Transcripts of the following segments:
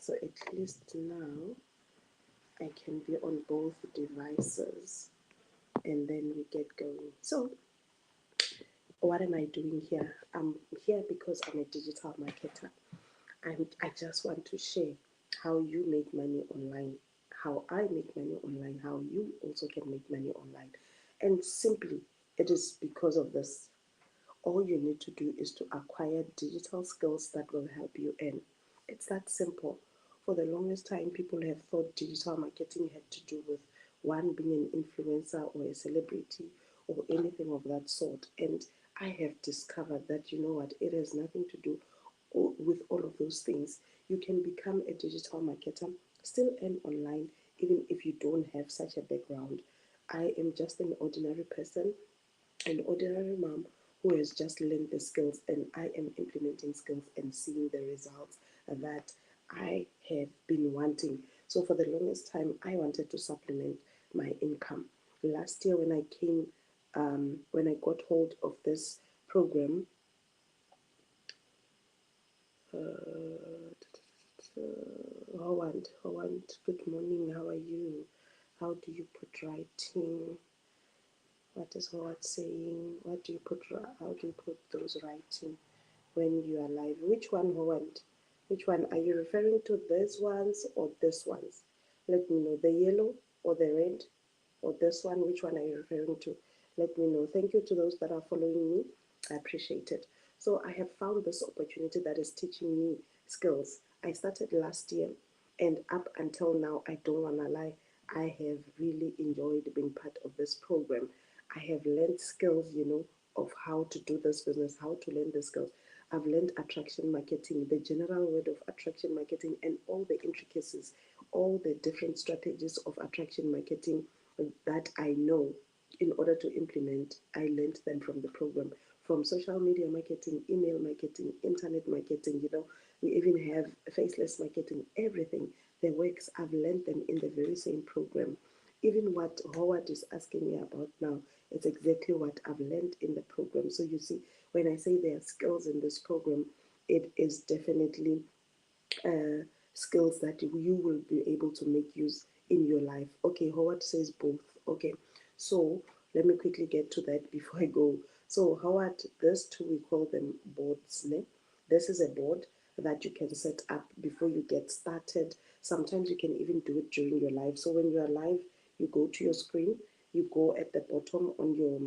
So at least now I can be on both devices and then we get going. So what am I doing here? I'm here because I'm a digital marketer. I just want to share how you make money online, how I make money online, how you also can make money online. And simply, it is because of this. All you need to do is to acquire digital skills that will help you earn. It's that simple. For the longest time, people have thought digital marketing had to do with one being an influencer or a celebrity or anything of that sort. And I have discovered that, you know what, it has nothing to do with all of those things. You can become a digital marketer, still earn online, even if you don't have such a background. I am just an ordinary person, an ordinary mom who has just learned the skills, and I am implementing skills and seeing the results that I have been wanting. So for the longest time, I wanted to supplement my income. Last year, when I got hold of this program, Howard, good morning. How are you? How do you put writing? What is Howard saying? What do you put? How do you put those writing when you are live? Which one, Howard? Which one are you referring to? These ones or this ones? Let me know. The yellow or the red or this one? Which one are you referring to? Let me know. Thank you to those that are following me. I appreciate it. So I have found this opportunity that is teaching me skills. I started last year, and up until now, I don't want to lie, I have really enjoyed being part of this program. I have learned skills, of how to do this business, how to learn the skills. I've learned attraction marketing, the general word of attraction marketing, and all the intricacies, all the different strategies of attraction marketing that I know in order to implement. I learned them from the program, from social media marketing, email marketing, internet marketing. We even have faceless marketing, everything. The works, I've learned them in the very same program. Even what Howard is asking me about now, it's exactly what I've learned in the program. So you see, when I say there are skills in this program, it is definitely skills that you will be able to make use in your life. Okay, Howard says both. Okay, so let me quickly get to that before I go. So Howard, this two, we call them boards. Ne? This is a board that you can set up before you get started. Sometimes you can even do it during your live. So when you are live, you go to your screen, you go at the bottom on your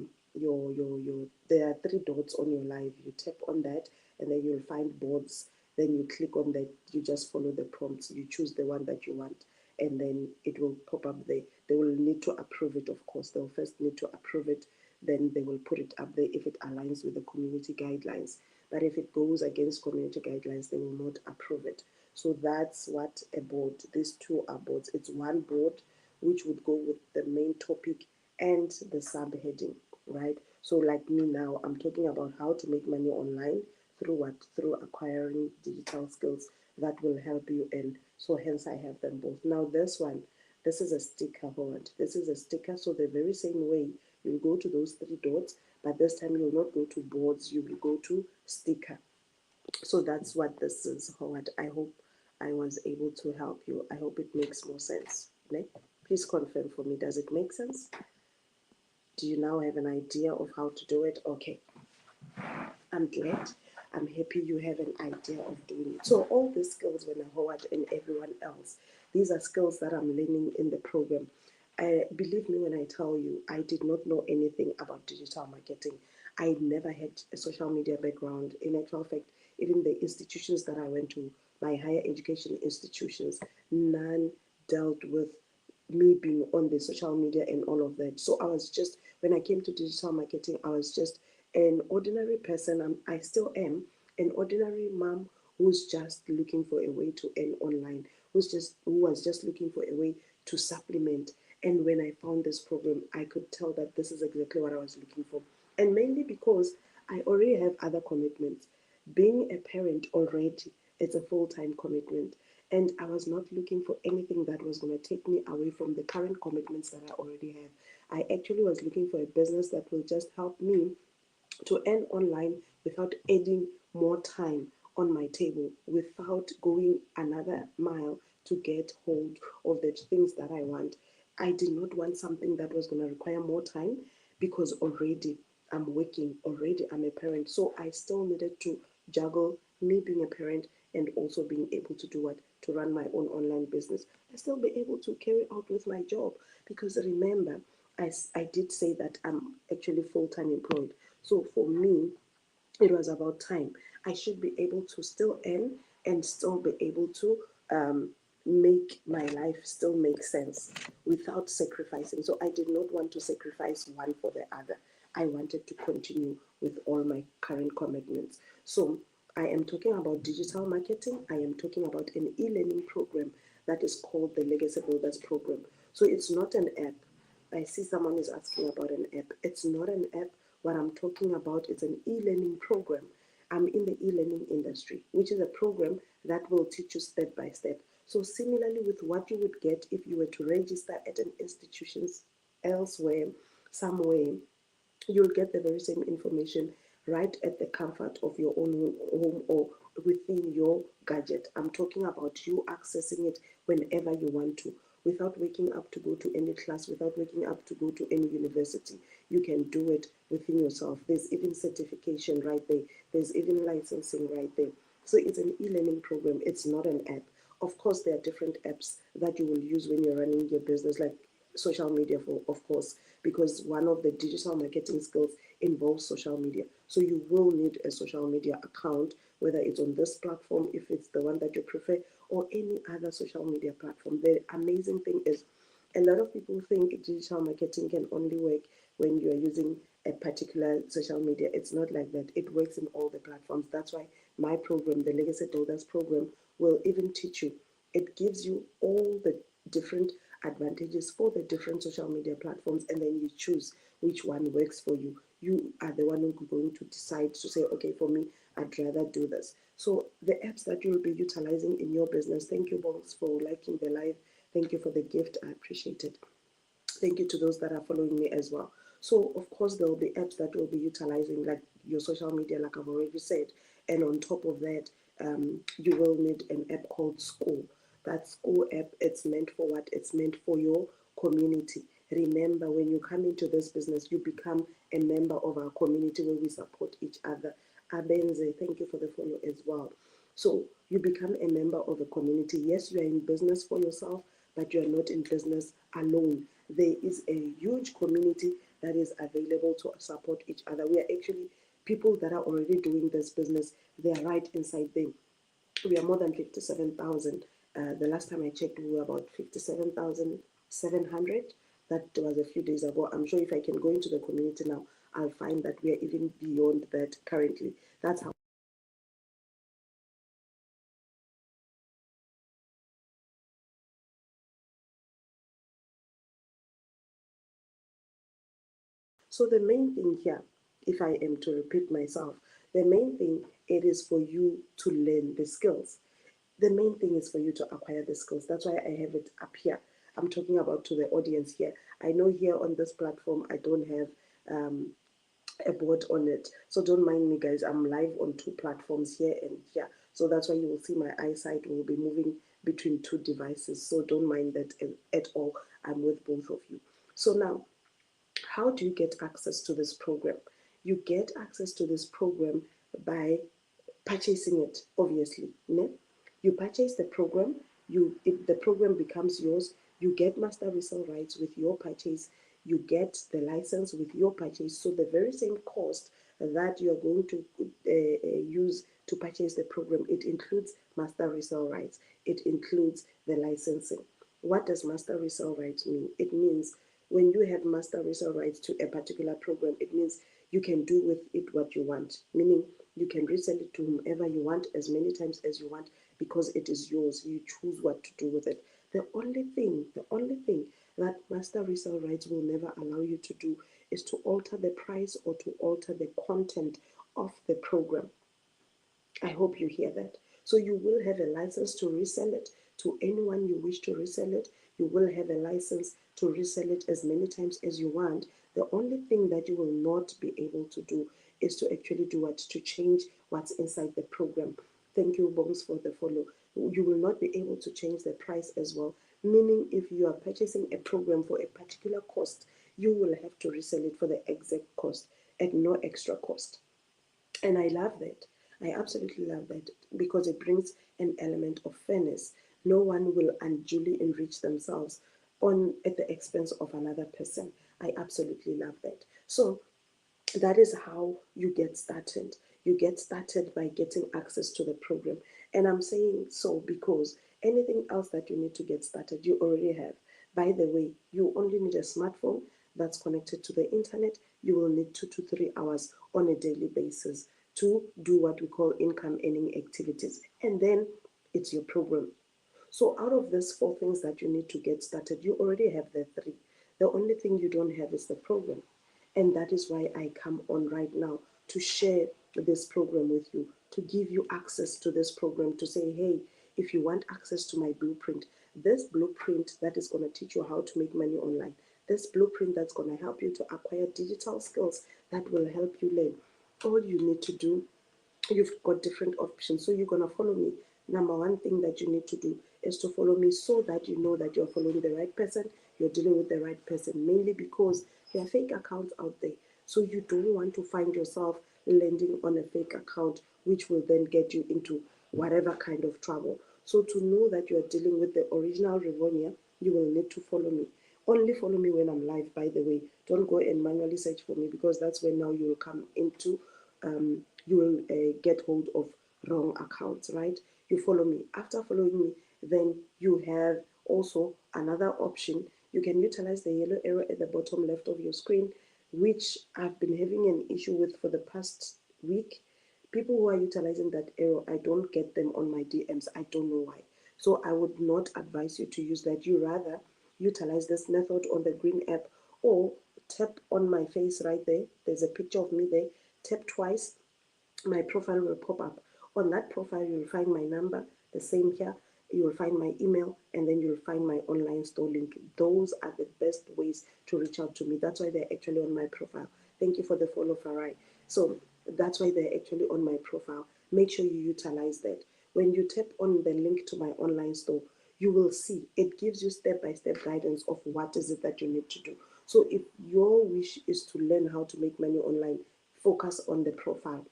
there are three dots on your live. You tap on that and then you'll find boards. Then you click on that, you just follow the prompts, you choose the one that you want, and then it will pop up there. They will need to approve it, of course. They'll first need to approve it, then they will put it up there if it aligns with the community guidelines. But if it goes against community guidelines, they will not approve it. So that's what a board, these two are boards. It's one board which would go with the main topic and the subheading, right? So like me now, I'm talking about how to make money online through what? Through acquiring digital skills that will help you earn. So hence I have them both. Now this one, this is a sticker board. This is a sticker. So the very same way you'll go to those three dots, but this time you'll not go to boards, you will go to sticker. So that's what this is, Howard. I hope I was able to help you. I hope it makes more sense. Right? Please confirm for me. Does it make sense? Do you now have an idea of how to do it? Okay. I'm glad. I'm happy you have an idea of doing it. So all these skills, when Howard and everyone else, these are skills that I'm learning in the program. Believe me when I tell you, I did not know anything about digital marketing. I never had a social media background. In actual fact, even the institutions that I went to, my higher education institutions, none dealt with me being on the social media and all of that. So I was just, when I came to digital marketing, I was just an ordinary person. I still am an ordinary mom who's just looking for a way to earn online, who was just looking for a way to supplement. And when I found this program, I could tell that this is exactly what I was looking for. And mainly because I already have other commitments. Being a parent already, it's a full-time commitment. And I was not looking for anything that was going to take me away from the current commitments that I already have. I actually was looking for a business that will just help me to earn online without adding more time on my table without going another mile to get hold of the things that I want. I did not want something that was going to require more time because already I'm working, already I'm a parent. So I still needed to juggle me being a parent and also being able to do what? To run my own online business. I still be able to carry out with my job because remember, I did say that I'm actually full-time employed. So for me, it was about time. I should be able to still earn and still be able to make my life still make sense without sacrificing. So I did not want to sacrifice one for the other. I wanted to continue with all my current commitments. So I am talking about digital marketing. I am talking about an e-learning program that is called the Legacy Builders Program. So it's not an app. I see someone is asking about an app. It's not an app. What I'm talking about is an e-learning program. I'm in the e-learning industry, which is a program that will teach you step by step. So similarly with what you would get if you were to register at an institution elsewhere, somewhere, you'll get the very same information right at the comfort of your own home or within your gadget. I'm talking about you accessing it whenever you want to, without waking up to go to any class, without waking up to go to any university. You can do it within yourself. There's even certification right there, there's even licensing right there. So it's an e-learning program, it's not an app. Of course, there are different apps that you will use when you're running your business, like social media, for of course, because one of the digital marketing skills involves social media. So you will need a social media account, whether it's on this platform, if it's the one that you prefer, or any other social media platform. The amazing thing is, a lot of people think digital marketing can only work when you are using a particular social media. It's not like that. It works in all the platforms. That's why my program, the Legacy Builders program, will even teach you. It gives you all the different advantages for the different social media platforms, and then you choose which one works for you. You are the one who's going to decide to say, okay, for me, I'd rather do this. So the apps that you'll be utilizing in your business, thank you, Bongs, for liking the live. Thank you for the gift. I appreciate it. Thank you to those that are following me as well. So, of course, there will be apps that will be utilizing, like your social media, like I've already said. And on top of that, you will need an app called School. That School app, it's meant for what? It's meant for your community. Remember, when you come into this business, you become a member of our community where we support each other. Abenze, thank you for the follow as well. So you become a member of a community. Yes, you are in business for yourself, but you are not in business alone. There is a huge community that is available to support each other. We are actually people that are already doing this business. They are right inside there. We are more than 57,000. The last time I checked, we were about 57,700. That was a few days ago. I'm sure if I can go into the community now, I'll find that we are even beyond that currently. That's how. So the main thing here, if I am to repeat myself, the main thing, it is for you to learn the skills. The main thing is for you to acquire the skills. That's why I have it up here. I'm talking about to the audience here. I know here on this platform I don't have a board on it, so don't mind me, guys. I'm live on two platforms, here and here. So that's why you will see my eyesight will be moving between two devices. So don't mind that at all. I'm with both of you. So now, how do you get access to this program? You get access to this program by purchasing it, obviously. Ne? You purchase the program, the program becomes yours, you get master resale rights with your purchase, you get the license with your purchase. So the very same cost that you are going to use to purchase the program, it includes master resale rights, it includes the licensing. What does master resale rights mean? It means when you have master resale rights to a particular program, it means you can do with it what you want, meaning you can resell it to whomever you want as many times as you want because it is yours. You choose what to do with it. The only thing that master resale rights will never allow you to do is to alter the price or to alter the content of the program. I hope you hear that. So you will have a license to resell it to anyone you wish to resell it. You will have a license to resell it as many times as you want. The only thing that you will not be able to do is to actually do what? To change what's inside the program. Thank you, Bones, for the follow. You will not be able to change the price as well. Meaning, if you are purchasing a program for a particular cost, you will have to resell it for the exact cost at no extra cost. And I love that. I absolutely love that because it brings an element of fairness. No one will unduly enrich themselves on at the expense of another person. I absolutely love that. So that is how you get started. You get started by getting access to the program. And I'm saying so because anything else that you need to get started, you already have. By the way, you only need a smartphone that's connected to the internet. You will need 2 to 3 hours on a daily basis to do what we call income earning activities. And then it's your program. So out of these 4 things that you need to get started, you already have the 3. The only thing you don't have is the program. And that is why I come on right now to share this program with you, to give you access to this program, to say, hey, if you want access to my blueprint, this blueprint that is going to teach you how to make money online, this blueprint that's going to help you to acquire digital skills that will help you learn. All you need to do, you've got different options. So you're going to follow me. Number one thing that you need to do is to follow me so that you know that you're following the right person, you're dealing with the right person, mainly because there are fake accounts out there. So you don't want to find yourself landing on a fake account, which will then get you into whatever kind of trouble. So to know that you are dealing with the original Rivonia, you will need to follow me. Only follow me when I'm live, by the way. Don't go and manually search for me because that's when now you will come into you will get hold of wrong accounts, right? You follow me. After following me, then you have also another option. You can utilize the yellow arrow at the bottom left of your screen, which I've been having an issue with for the past week. People who are utilizing that arrow, I don't get them on my DMs. I don't know why. So I would not advise you to use that. You rather utilize this method on the green app or tap on my face right there. There's a picture of me there. Tap twice, my profile will pop up. On that profile, you will find my number, the same here. You will find my email, and then you'll find my online store link. Those are the best ways to reach out to me. That's why they're actually on my profile. Thank you for the follow, Farai. So that's why they're actually on my profile. Make sure you utilize that. When you tap on the link to my online store, you will see it gives you step-by-step guidance of what is it that you need to do. So if your wish is to learn how to make money online, focus on the profile.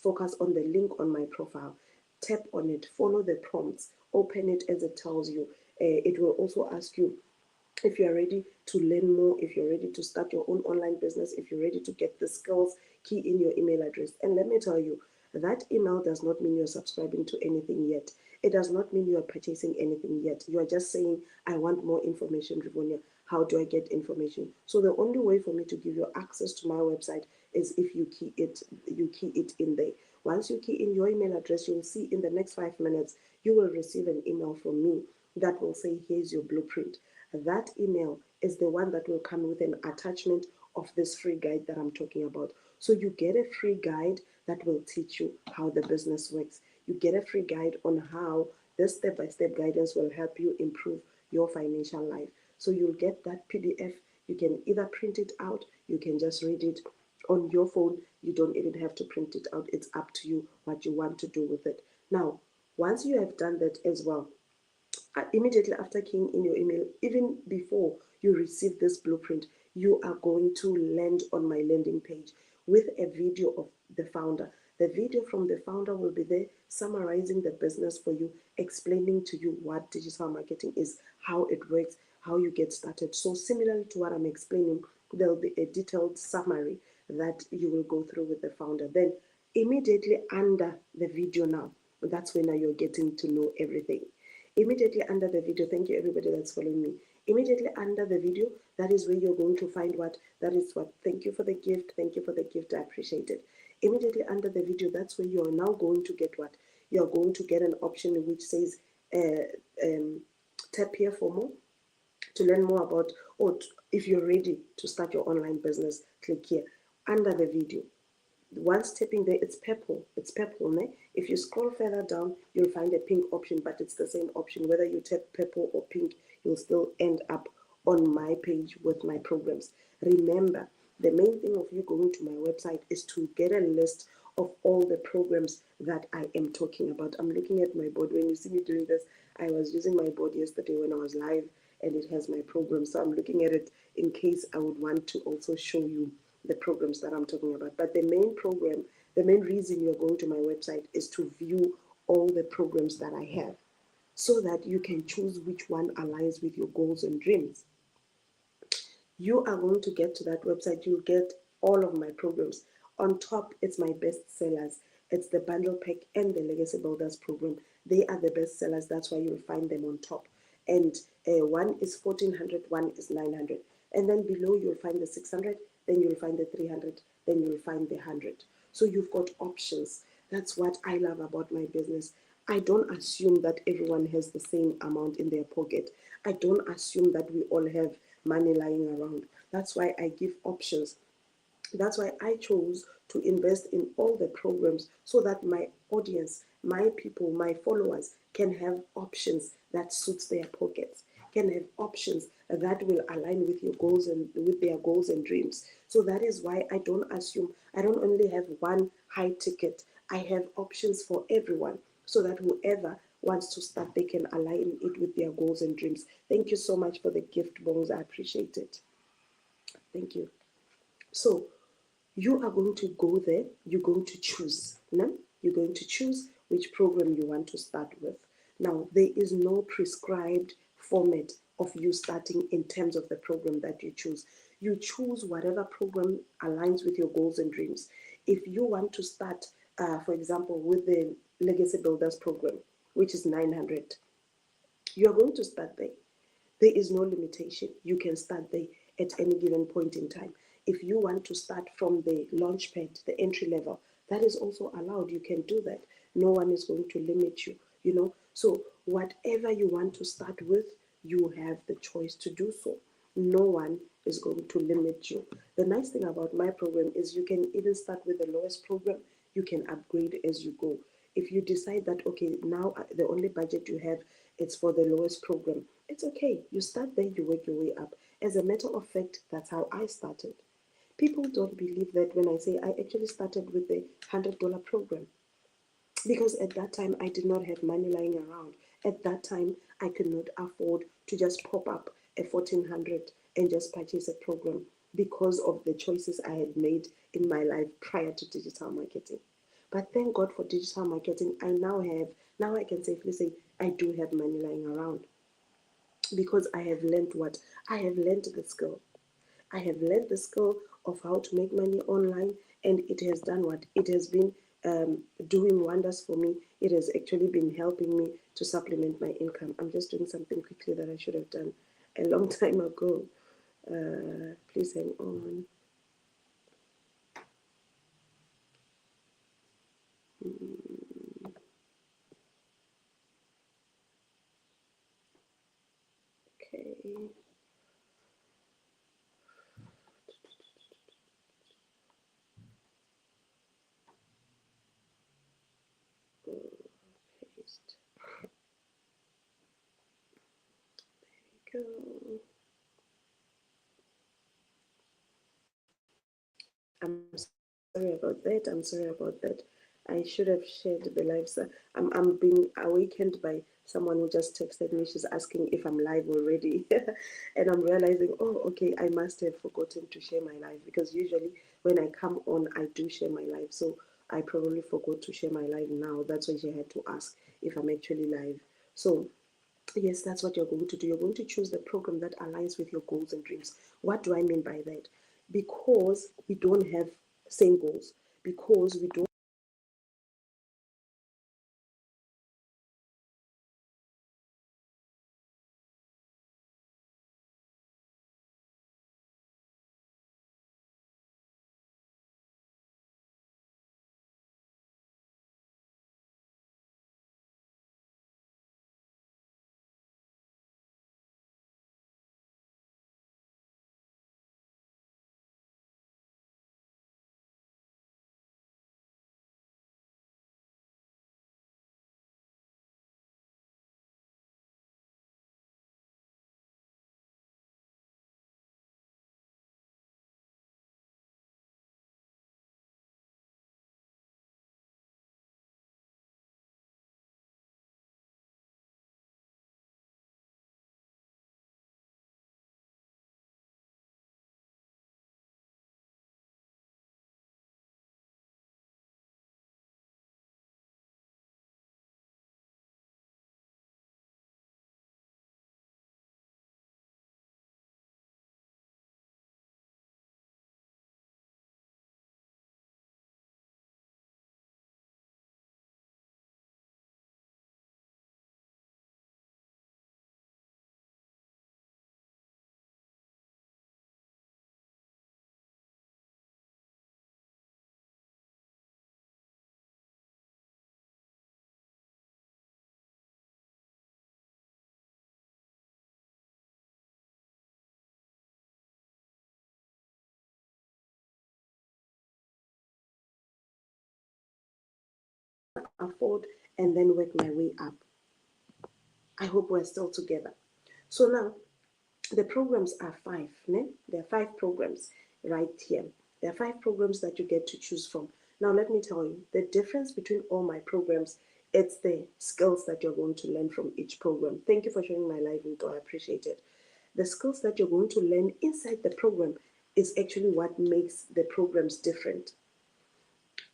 Focus on the link on my profile. Tap on it, follow the prompts, open it as it tells you. It will also ask you if you're ready to learn more, if you're ready to start your own online business, if you're ready to get the skills, key in your email address. And let me tell you, that email does not mean you're subscribing to anything yet. It does not mean you are purchasing anything yet. You are just saying, I want more information, Rivonia. How do I get information? So the only way for me to give you access to my website is if you key it in there. Once you key in your email address, you'll see in the next 5 minutes, you will receive an email from me that will say, here's your blueprint. That email is the one that will come with an attachment of this free guide that I'm talking about. So you get a free guide that will teach you how the business works. You get a free guide on how this step-by-step guidance will help you improve your financial life. So you'll get that PDF. You can either print it out, you can just read it on your phone. You don't even have to print it out. It's up to you what you want to do with it. Now, once you have done that as well, immediately after keying in your email, even before you receive this blueprint, you are going to land on my landing page with a video of the founder. The video from the founder will be there summarizing the business for you, explaining to you what digital marketing is, how it works, how you get started. So similarly to what I'm explaining, there'll be a detailed summary that you will go through with the founder. Then immediately under the video now, that's when now you're getting to know everything. Immediately under the video, thank you everybody that's following me. Immediately under the video, that is where you're going to find what, that is what, thank you for the gift, I appreciate it. Immediately under the video, that's where you're now going to get what? You're going to get an option which says, tap here for more, to learn more about, or if you're ready to start your online business, click here under the video. Once tapping there, it's purple, né? If you scroll further down, you'll find a pink option, but it's the same option. Whether you tap purple or pink, you'll still end up on my page with my programs. Remember, the main thing of you going to my website is to get a list of all the programs that I am talking about. I'm looking at my board. When you see me doing this, I was using my board yesterday when I was live, and it has my program. So I'm looking at it in case I would want to also show you the programs that I'm talking about. But the main program, the main reason you're going to my website is to view all the programs that I have, so that you can choose which one aligns with your goals and dreams. You are going to get to that website, you'll get all of my programs. On top, it's my best sellers. It's the bundle pack and the Legacy Builders program. They are the best sellers. That's why you'll find them on top. And one is 1400, one is 900. And then below, you'll find the 600, then you'll find the 300, then you'll find the 100. So you've got options. That's what I love about my business. I don't assume that everyone has the same amount in their pocket. I don't assume that we all have money lying around. That's why I give options. That's why I chose to invest in all the programs, so that my audience, my people, my followers can have options that suits their pockets, can have options that will align with your goals and with their goals and dreams. So that is why I don't assume, I don't only have one high ticket. I have options for everyone, so that whoever wants to start, they can align it with their goals and dreams. Thank you so much for the gift, Bones. I appreciate it. Thank you. So you are going to go there, you're going to choose. No? You're going to choose which program you want to start with. Now, there is no prescribed format of you starting in terms of the program that you choose. You choose whatever program aligns with your goals and dreams. If you want to start, for example, with the Legacy Builders program, which is 900, you are going to start there. There is no limitation. You can start there at any given point in time. If you want to start from the launch pad, the entry level, that is also allowed. You can do that. No one is going to limit you, you know. So whatever you want to start with, you have the choice to do so. No one is going to limit you. The nice thing about my program is you can even start with the lowest program. You can upgrade as you go. If you decide that, okay, now the only budget you have, it's for the lowest program, it's okay. You start there, you work your way up. As a matter of fact, that's how I started. People don't believe that when I say I actually started with the $100 program, because at that time I did not have money lying around. At that time, I could not afford to just pop up a 1400 and just purchase a program, because of the choices I had made in my life prior to digital marketing. But thank God for digital marketing, now I can safely say I do have money lying around, because I have learned what? I have learned the skill. I have learned the skill of how to make money online, and it has done what? It has been doing wonders for me. It has actually been helping me to supplement my income. I'm just doing something quickly that I should have done a long time ago. Please hang on. Okay. Paste. Go. I'm sorry about that. I'm sorry about that. I should have shared the live. I'm being awakened by someone who just texted me. She's asking if I'm live already. And I'm realizing, oh, okay, I must have forgotten to share my live, because usually when I come on, I do share my live. So I probably forgot to share my live now. That's why she had to ask if I'm actually live. So yes, that's what you're going to do. You're going to choose the program that aligns with your goals and dreams. What do I mean by that? Because we don't have same goals, because we don't afford, and then work my way up. I hope we're still together. So now, the programs are five. Ne? There are five programs right here. There are five programs that you get to choose from. Now, let me tell you, the difference between all my programs, it's the skills that you're going to learn from each program. Thank you for sharing my live video. I appreciate it. The skills that you're going to learn inside the program is actually what makes the programs different.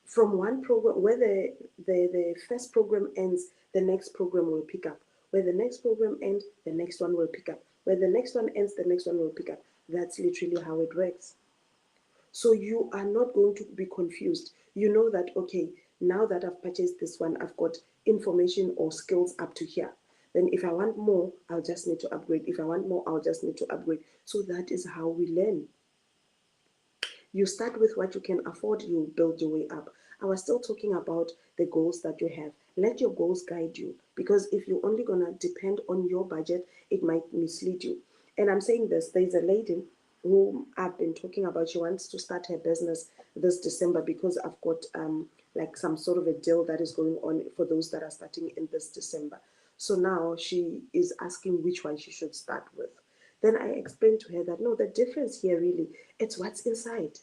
From one program, where the first program ends, the next program will pick up. Where the next program ends, the next one will pick up. Where the next one ends, the next one will pick up. That's literally how it works. So you are not going to be confused. You know that, okay, now that I've purchased this one, I've got information or skills up to here. Then if I want more, I'll just need to upgrade. If I want more, I'll just need to upgrade. So that is how we learn. You start with what you can afford, you build your way up. I was still talking about the goals that you have. Let your goals guide you, because if you're only going to depend on your budget, it might mislead you. And I'm saying this, there's a lady who I've been talking about. She wants to start her business this December because I've got like some sort of a deal that is going on for those that are starting in this December. So now she is asking which one she should start with. Then I explained to her that no, the difference here really, it's what's inside.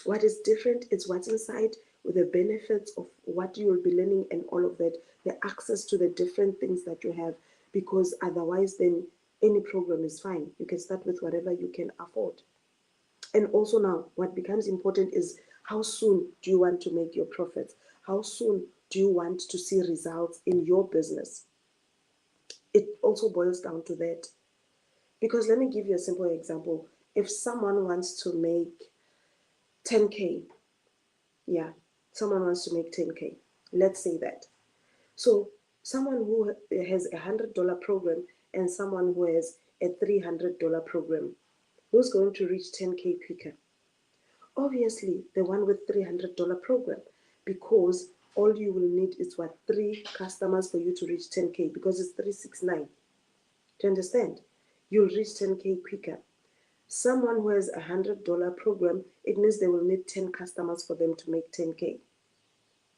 What is different is what's inside, with the benefits of what you will be learning and all of that, the access to the different things that you have, because otherwise then any program is fine. You can start with whatever you can afford. And also now, what becomes important is how soon do you want to make your profits? How soon do you want to see results in your business? It also boils down to that. Because let me give you a simple example. If someone wants to make 10K, yeah, someone wants to make 10K, let's say that. So someone who has $100 program and someone who has a $300 program, who's going to reach 10K quicker? Obviously, the one with $300 program, because all you will need is what, 3 customers for you to reach 10K, because it's 369. Do you understand? You'll reach 10K quicker. Someone who has $100 program, it means they will need 10 customers for them to make 10K.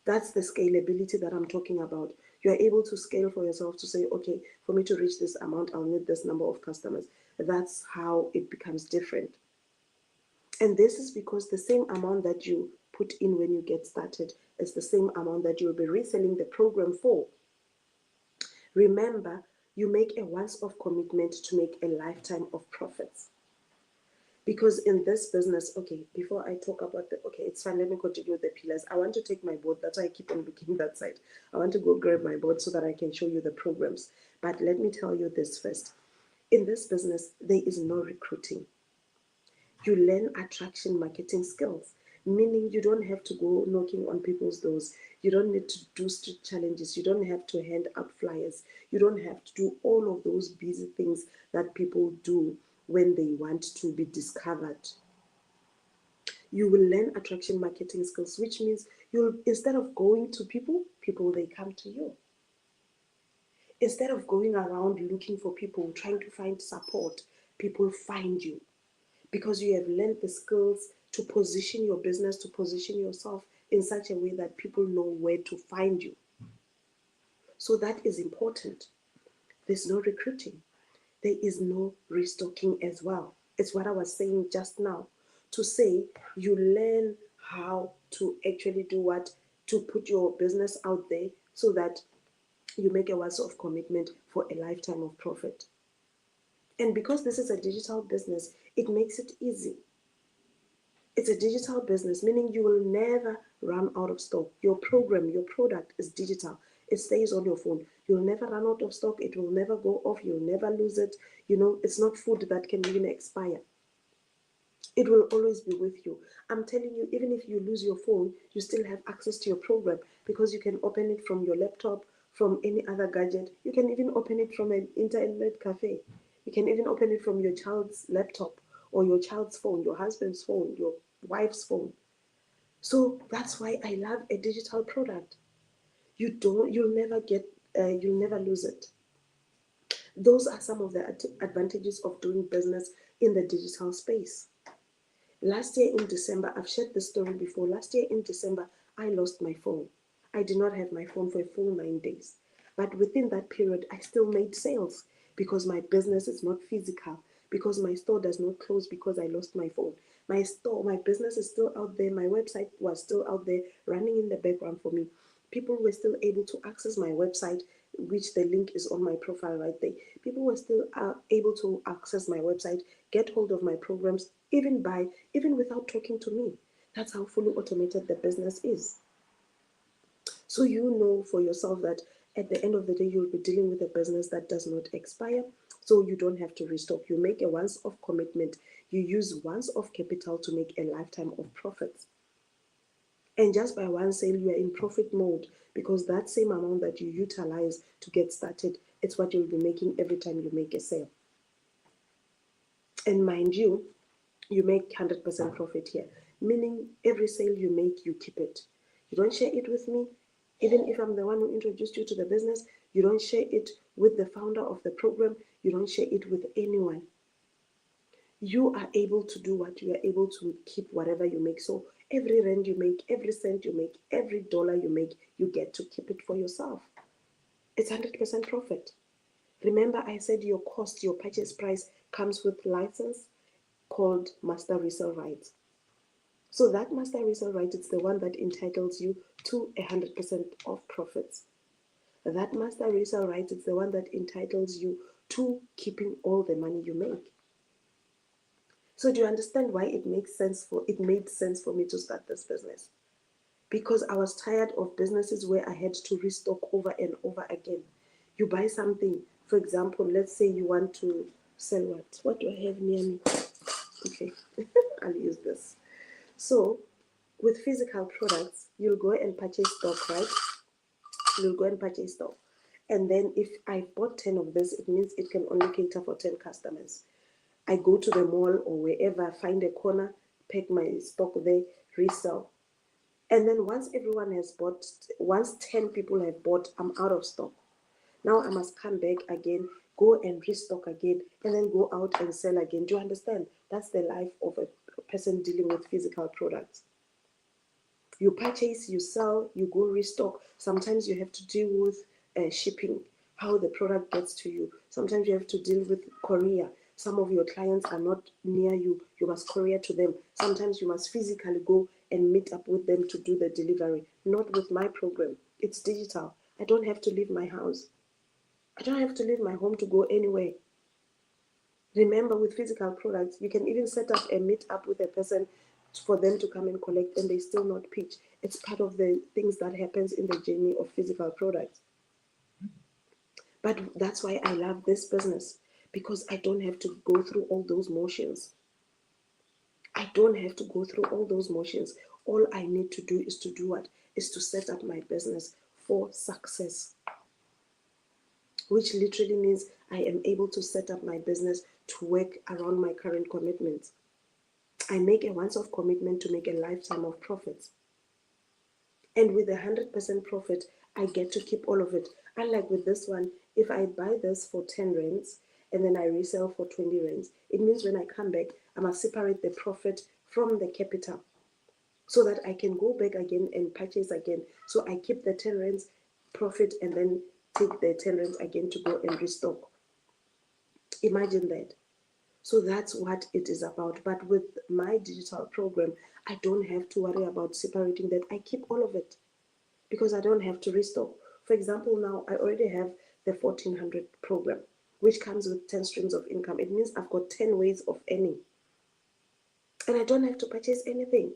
That's the scalability that I'm talking about. You're able to scale for yourself to say, okay, for me to reach this amount, I'll need this number of customers. That's how it becomes different. And this is because the same amount that you put in when you get started is the same amount that you'll be reselling the program for. Remember, you make a once-off commitment to make a lifetime of profits. Because in this business, okay, before I talk about okay, it's fine, let me continue with the pillars. I want to take my board, that's why I keep on looking that side. I want to go grab my board so that I can show you the programs. But let me tell you this first. In this business, there is no recruiting. You learn attraction marketing skills, meaning you don't have to go knocking on people's doors. You don't need to do street challenges. You don't have to hand out flyers. You don't have to do all of those busy things that people do when they want to be discovered. You will learn attraction marketing skills, which means you'll, instead of going to people, they come to you. Instead of going around looking for people, trying to find support, people find you, because you have learned the skills to position your business, to position yourself in such a way that people know where to find you. So that is important. There's no recruiting. There is no restocking as well. It's what I was saying just now. To say you learn how to actually do what, to put your business out there so that you make a once-off commitment for a lifetime of profit. And because this is a digital business, it makes it easy. It's a digital business, meaning you will never run out of stock. Your program, your product is digital. It stays on your phone. You'll never run out of stock. It will never go off. You'll never lose it. You know, it's not food that can even expire. It will always be with you. I'm telling you, even if you lose your phone, you still have access to your program, because you can open it from your laptop, from any other gadget. You can even open it from an internet cafe. You can even open it from your child's laptop or your child's phone, your husband's phone, your wife's phone. So that's why I love a digital product. You'll never lose it. Those are some of the advantages of doing business in the digital space. Last year in December, I've shared this story before. Last year in December, I lost my phone. I did not have my phone for a full 9 days. But within that period, I still made sales because my business is not physical, because my store does not close because I lost my phone. My business is still out there. My website was still out there running in the background for me. People were still able to access my website, which the link is on my profile right there. People were still able to access my website, get hold of my programs, even without talking to me. That's how fully automated the business is. So you know for yourself that at the end of the day, you'll be dealing with a business that does not expire. So you don't have to restock. You make a once-off commitment. You use once-off capital to make a lifetime of profits. And just by one sale, you are in profit mode because that same amount that you utilize to get started, it's what you'll be making every time you make a sale. And mind you, you make 100% profit here, meaning every sale you make, you keep it. You don't share it with me. Even if I'm the one who introduced you to the business, you don't share it with the founder of the program. You don't share it with anyone. You are able to do what you are able to keep whatever you make. So every rand you make, every cent you make, every dollar you make, you get to keep it for yourself. It's 100% profit. Remember, I said your cost, your purchase price comes with license called master resale rights. So that master resale right is the one that entitles you to 100% of profits. That master resale right is the one that entitles you to keeping all the money you make. So do you understand why it made sense for me to start this business? Because I was tired of businesses where I had to restock over and over again. You buy something, for example, let's say you want to sell what? What do I have near me? Okay, I'll use this. So with physical products, you'll go and purchase stock, right? You'll go and purchase stock. And then if I bought 10 of this, it means it can only cater for 10 customers. I go to the mall or wherever, find a corner, pack my stock there, resell. And then once everyone has bought, once 10 people have bought, I'm out of stock. Now I must come back again, go and restock again, and then go out and sell again. Do you understand? That's the life of a person dealing with physical products. You purchase, you sell, you go restock. Sometimes you have to deal with shipping, how the product gets to you. Sometimes you have to deal with courier. Some of your clients are not near you. You must courier to them. Sometimes you must physically go and meet up with them to do the delivery. Not with my program. It's digital. I don't have to leave my house. I don't have to leave my home to go anywhere. Remember, with physical products, you can even set up a meet up with a person for them to come and collect, and they still not pitch. It's part of the things that happens in the journey of physical products. But that's why I love this business, because I don't have to go through all those motions. I don't have to go through all those motions. All I need to do is to do what? Is to set up my business for success, which literally means I am able to set up my business to work around my current commitments. I make a once-off commitment to make a lifetime of profits. And with 100% profit, I get to keep all of it. Unlike with this one, if I buy this for 10 rands and then I resell for 20 rands, it means when I come back, I must separate the profit from the capital so that I can go back again and purchase again. So I keep the 10 rands profit and then take the 10 rands again to go and restock. Imagine that. So that's what it is about. But with my digital program, I don't have to worry about separating that. I keep all of it because I don't have to restock. For example, now I already have the 1400 program, which comes with 10 streams of income. It means I've got 10 ways of earning. And I don't have to purchase anything.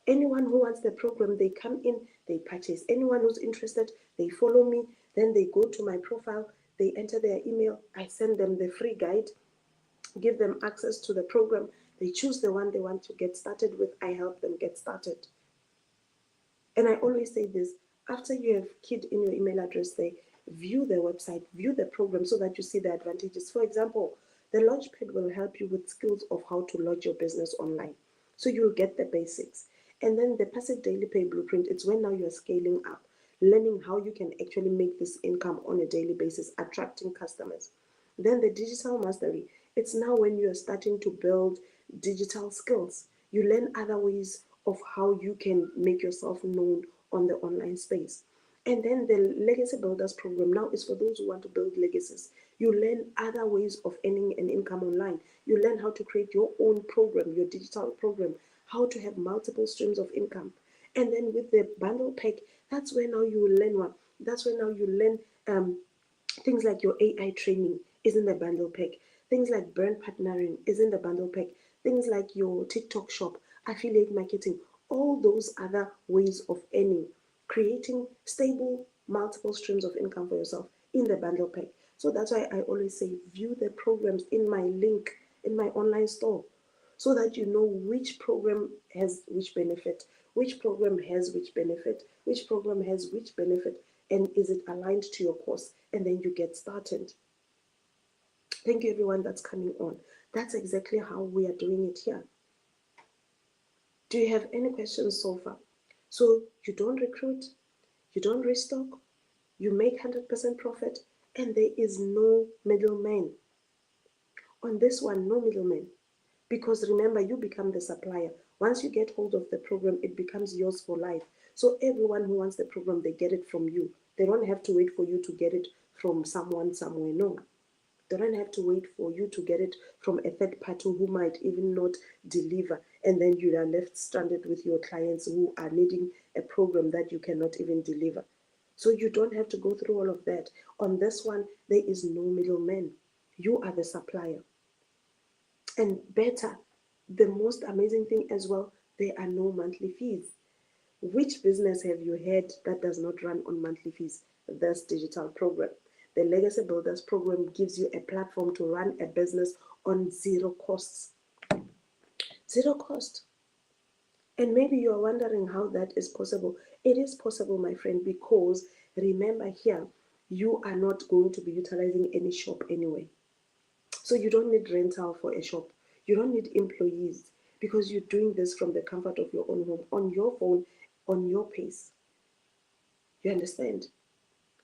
Anyone who wants the program, they come in, they purchase. Anyone who's interested, they follow me, then they go to my profile, they enter their email, I send them the free guide, give them access to the program. They choose the one they want to get started with. I help them get started. And I always say this, after you have keyed in your email address there, view the website, view the program so that you see the advantages. For example, the Launchpad will help you with skills of how to launch your business online. So you'll get the basics. And then the Passive Daily Pay Blueprint, it's when now you're scaling up, learning how you can actually make this income on a daily basis, attracting customers. Then the Digital Mastery, it's now when you're starting to build digital skills. You learn other ways of how you can make yourself known on the online space. And then the Legacy Builders program now is for those who want to build legacies. You learn other ways of earning an income online. You learn how to create your own program, your digital program, how to have multiple streams of income. And then with the bundle pack, that's where now you will learn what? That's where now you learn things like your AI training is in the bundle pack. Things like brand partnering is in the bundle pack. Things like your TikTok shop, affiliate marketing, all those other ways of earning, creating stable, multiple streams of income for yourself in the bundle pack. So that's why I always say view the programs in my link in my online store so that you know which program has which benefit, which program has which benefit, which program has which benefit, and is it aligned to your course, and then you get started. Thank you, everyone that's coming on. That's exactly how we are doing it here. Do you have any questions so far? So you don't recruit, you don't restock, you make 100% profit, and there is no middleman. On this one, no middleman. Because remember, you become the supplier. Once you get hold of the program, it becomes yours for life. So everyone who wants the program, they get it from you. They don't have to wait for you to get it from someone somewhere. No. They don't have to wait for you to get it from a third party who might even not deliver. And then you are left stranded with your clients who are needing a program that you cannot even deliver. So you don't have to go through all of that. On this one, there is no middleman. You are the supplier. And better, the most amazing thing as well, there are no monthly fees. Which business have you had that does not run on monthly fees? This digital program. The Legacy Builders program gives you a platform to run a business on zero costs. Zero cost. And maybe you're wondering how that is possible. It is possible, my friend, because remember here, you are not going to be utilizing any shop anyway. So you don't need rental for a shop. You don't need employees because you're doing this from the comfort of your own home, on your phone, on your pace. You understand?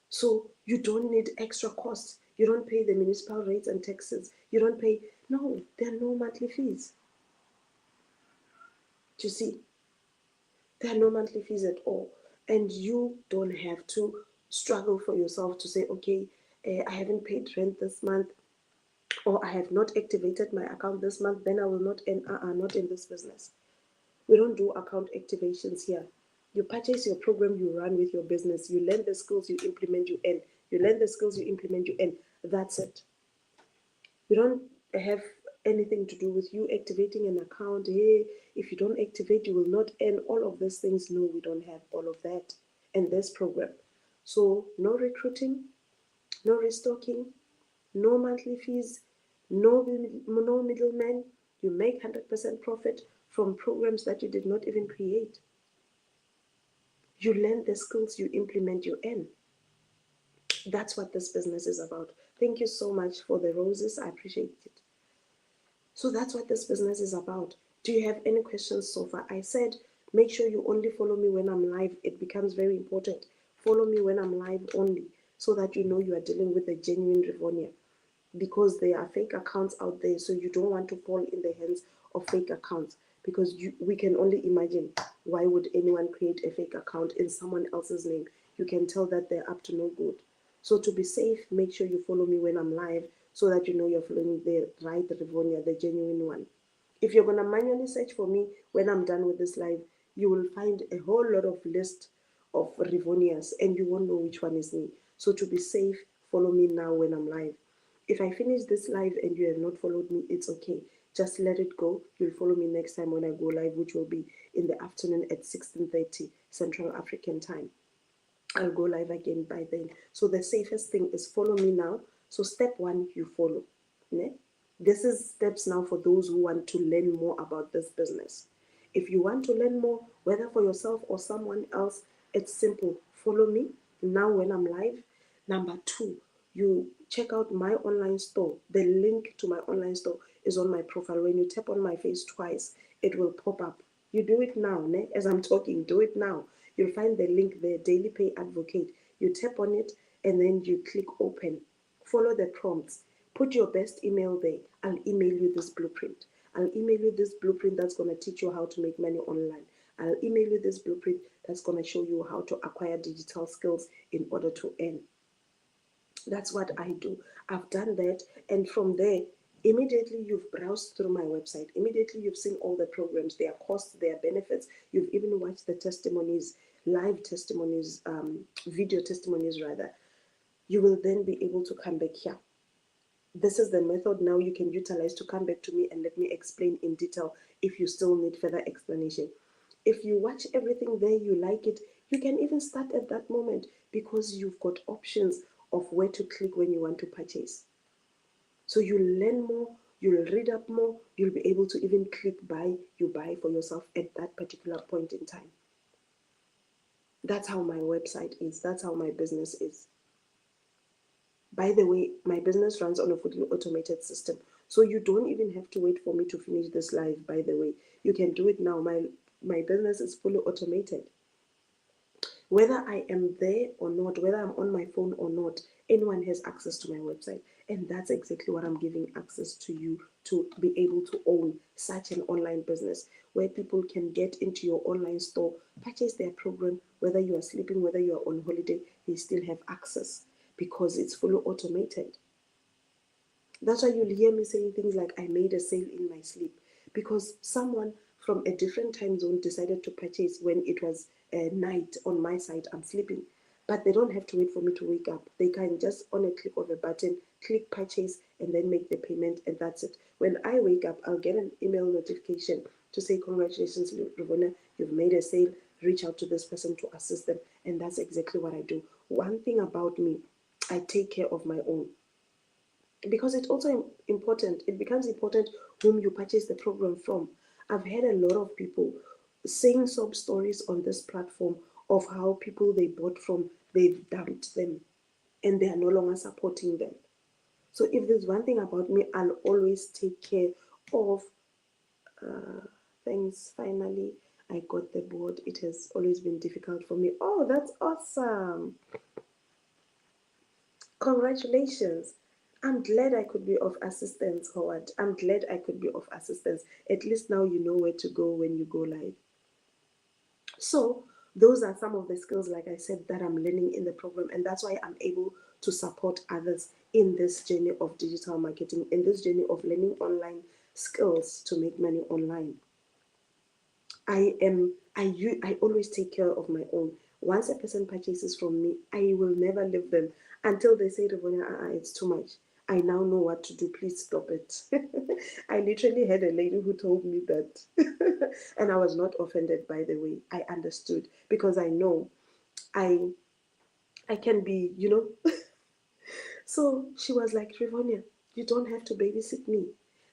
So you don't need extra costs. You don't pay the municipal rates and taxes. You don't pay, no, there are no monthly fees. Do you see? There are no monthly fees at all. And you don't have to struggle for yourself to say, okay, I haven't paid rent this month, or I have not activated my account this month, then I will not end, not in this business. We don't do account activations here. You purchase your program, you run with your business, you learn the skills, you implement, you end. You learn the skills, you implement, you end. That's it. We don't have anything to do with you activating an account. Hey, if you don't activate, you will not earn all of these things. No, we don't have all of that in this program. So no recruiting, no restocking, no monthly fees, no middleman. You make 100% profit from programs that you did not even create. You learn the skills, you implement, you earn. That's what this business is about. Thank you so much for the roses. I appreciate it. So that's what this business is about. Do you have any questions so far? I said, make sure you only follow me when I'm live. It becomes very important. Follow me when I'm live only so that you know you are dealing with a genuine Rivonia, because there are fake accounts out there. So you don't want to fall in the hands of fake accounts, because we can only imagine, why would anyone create a fake account in someone else's name? You can tell that they're up to no good. So to be safe, make sure you follow me when I'm live so that you know you're following the right Rivonia, the genuine one. If you're going to manually search for me when I'm done with this live, you will find a whole lot of list of Rivonias and you won't know which one is me. So to be safe, follow me now when I'm live. If I finish this live and you have not followed me, it's okay. Just let it go. You'll follow me next time when I go live, which will be in the afternoon at 16:30 Central African time. I'll go live again by then. So the safest thing is follow me now. So step one, you follow. Ne? This is steps now for those who want to learn more about this business. If you want to learn more, whether for yourself or someone else, it's simple. Follow me now when I'm live. Number two, you check out my online store. The link to my online store is on my profile. When you tap on my face twice, it will pop up. You do it now, ne? As I'm talking, do it now. You'll find the link there, Daily Pay Advocate. You tap on it and then you click open. Follow the prompts. Put your best email there. I'll email you this blueprint. I'll email you this blueprint that's going to teach you how to make money online. I'll email you this blueprint that's going to show you how to acquire digital skills in order to earn. That's what I do. I've done that. And from there, immediately you've browsed through my website. Immediately you've seen all the programs, their costs, their benefits. You've even watched the testimonies, live testimonies, video testimonies rather. You will then be able to come back here. This is the method now you can utilize to come back to me and let me explain in detail if you still need further explanation. If you watch everything there, you like it, you can even start at that moment because you've got options of where to click when you want to purchase. So you'll learn more, you'll read up more, you'll be able to even click buy, you buy for yourself at that particular point in time. That's how my website is, that's how my business is. By the way, my business runs on a fully automated system. So you don't even have to wait for me to finish this live, by the way. You can do it now. My business is fully automated. Whether I am there or not, whether I'm on my phone or not, anyone has access to my website. And that's exactly what I'm giving access to you to be able to own such an online business where people can get into your online store, purchase their program, whether you are sleeping, whether you are on holiday, they still have access because it's fully automated. That's why you'll hear me saying things like, I made a sale in my sleep, because someone from a different time zone decided to purchase when it was night on my side, I'm sleeping. But they don't have to wait for me to wake up. They can just, on a click of a button, click purchase and then make the payment, and that's it. When I wake up, I'll get an email notification to say, congratulations, Ravona, you've made a sale. Reach out to this person to assist them. And that's exactly what I do. One thing about me, I take care of my own, because it's also important, it becomes important whom you purchase the program from. I've heard a lot of people saying sob stories on this platform of how people they bought from, they've dumped them and they are no longer supporting them. So if there's one thing about me, I'll always take care of things. Finally, I got the board. It has always been difficult for me. Oh, that's awesome. Congratulations. I'm glad I could be of assistance, Howard. I'm glad I could be of assistance. At least now you know where to go when you go live. So, those are some of the skills, like I said, that I'm learning in the program. And that's why I'm able to support others in this journey of digital marketing, in this journey of learning online skills to make money online. I always take care of my own. Once a person purchases from me, I will never leave them until they say, Ravona, it's too much. I now know what to do. Please stop it. I literally had a lady who told me that. And I was not offended, by the way. I understood because I know I I can be, So she was like, Rivonia, you don't have to babysit me.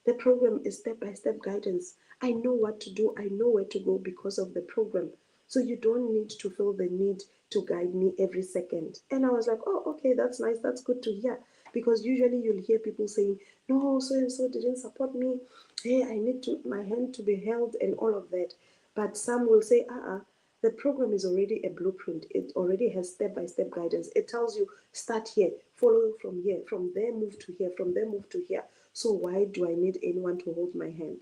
The program is step by step guidance. I know what to do, I know where to go because of the program. So you don't need to feel the need to guide me every second. And I was like, oh, okay, that's nice, that's good to hear. Because usually you'll hear people saying, no, so and so didn't support me. Hey, I need my hand to be held and all of that. But some will say, the program is already a blueprint. It already has step-by-step guidance. It tells you, start here, follow from here, from there move to here, from there move to here. So why do I need anyone to hold my hand?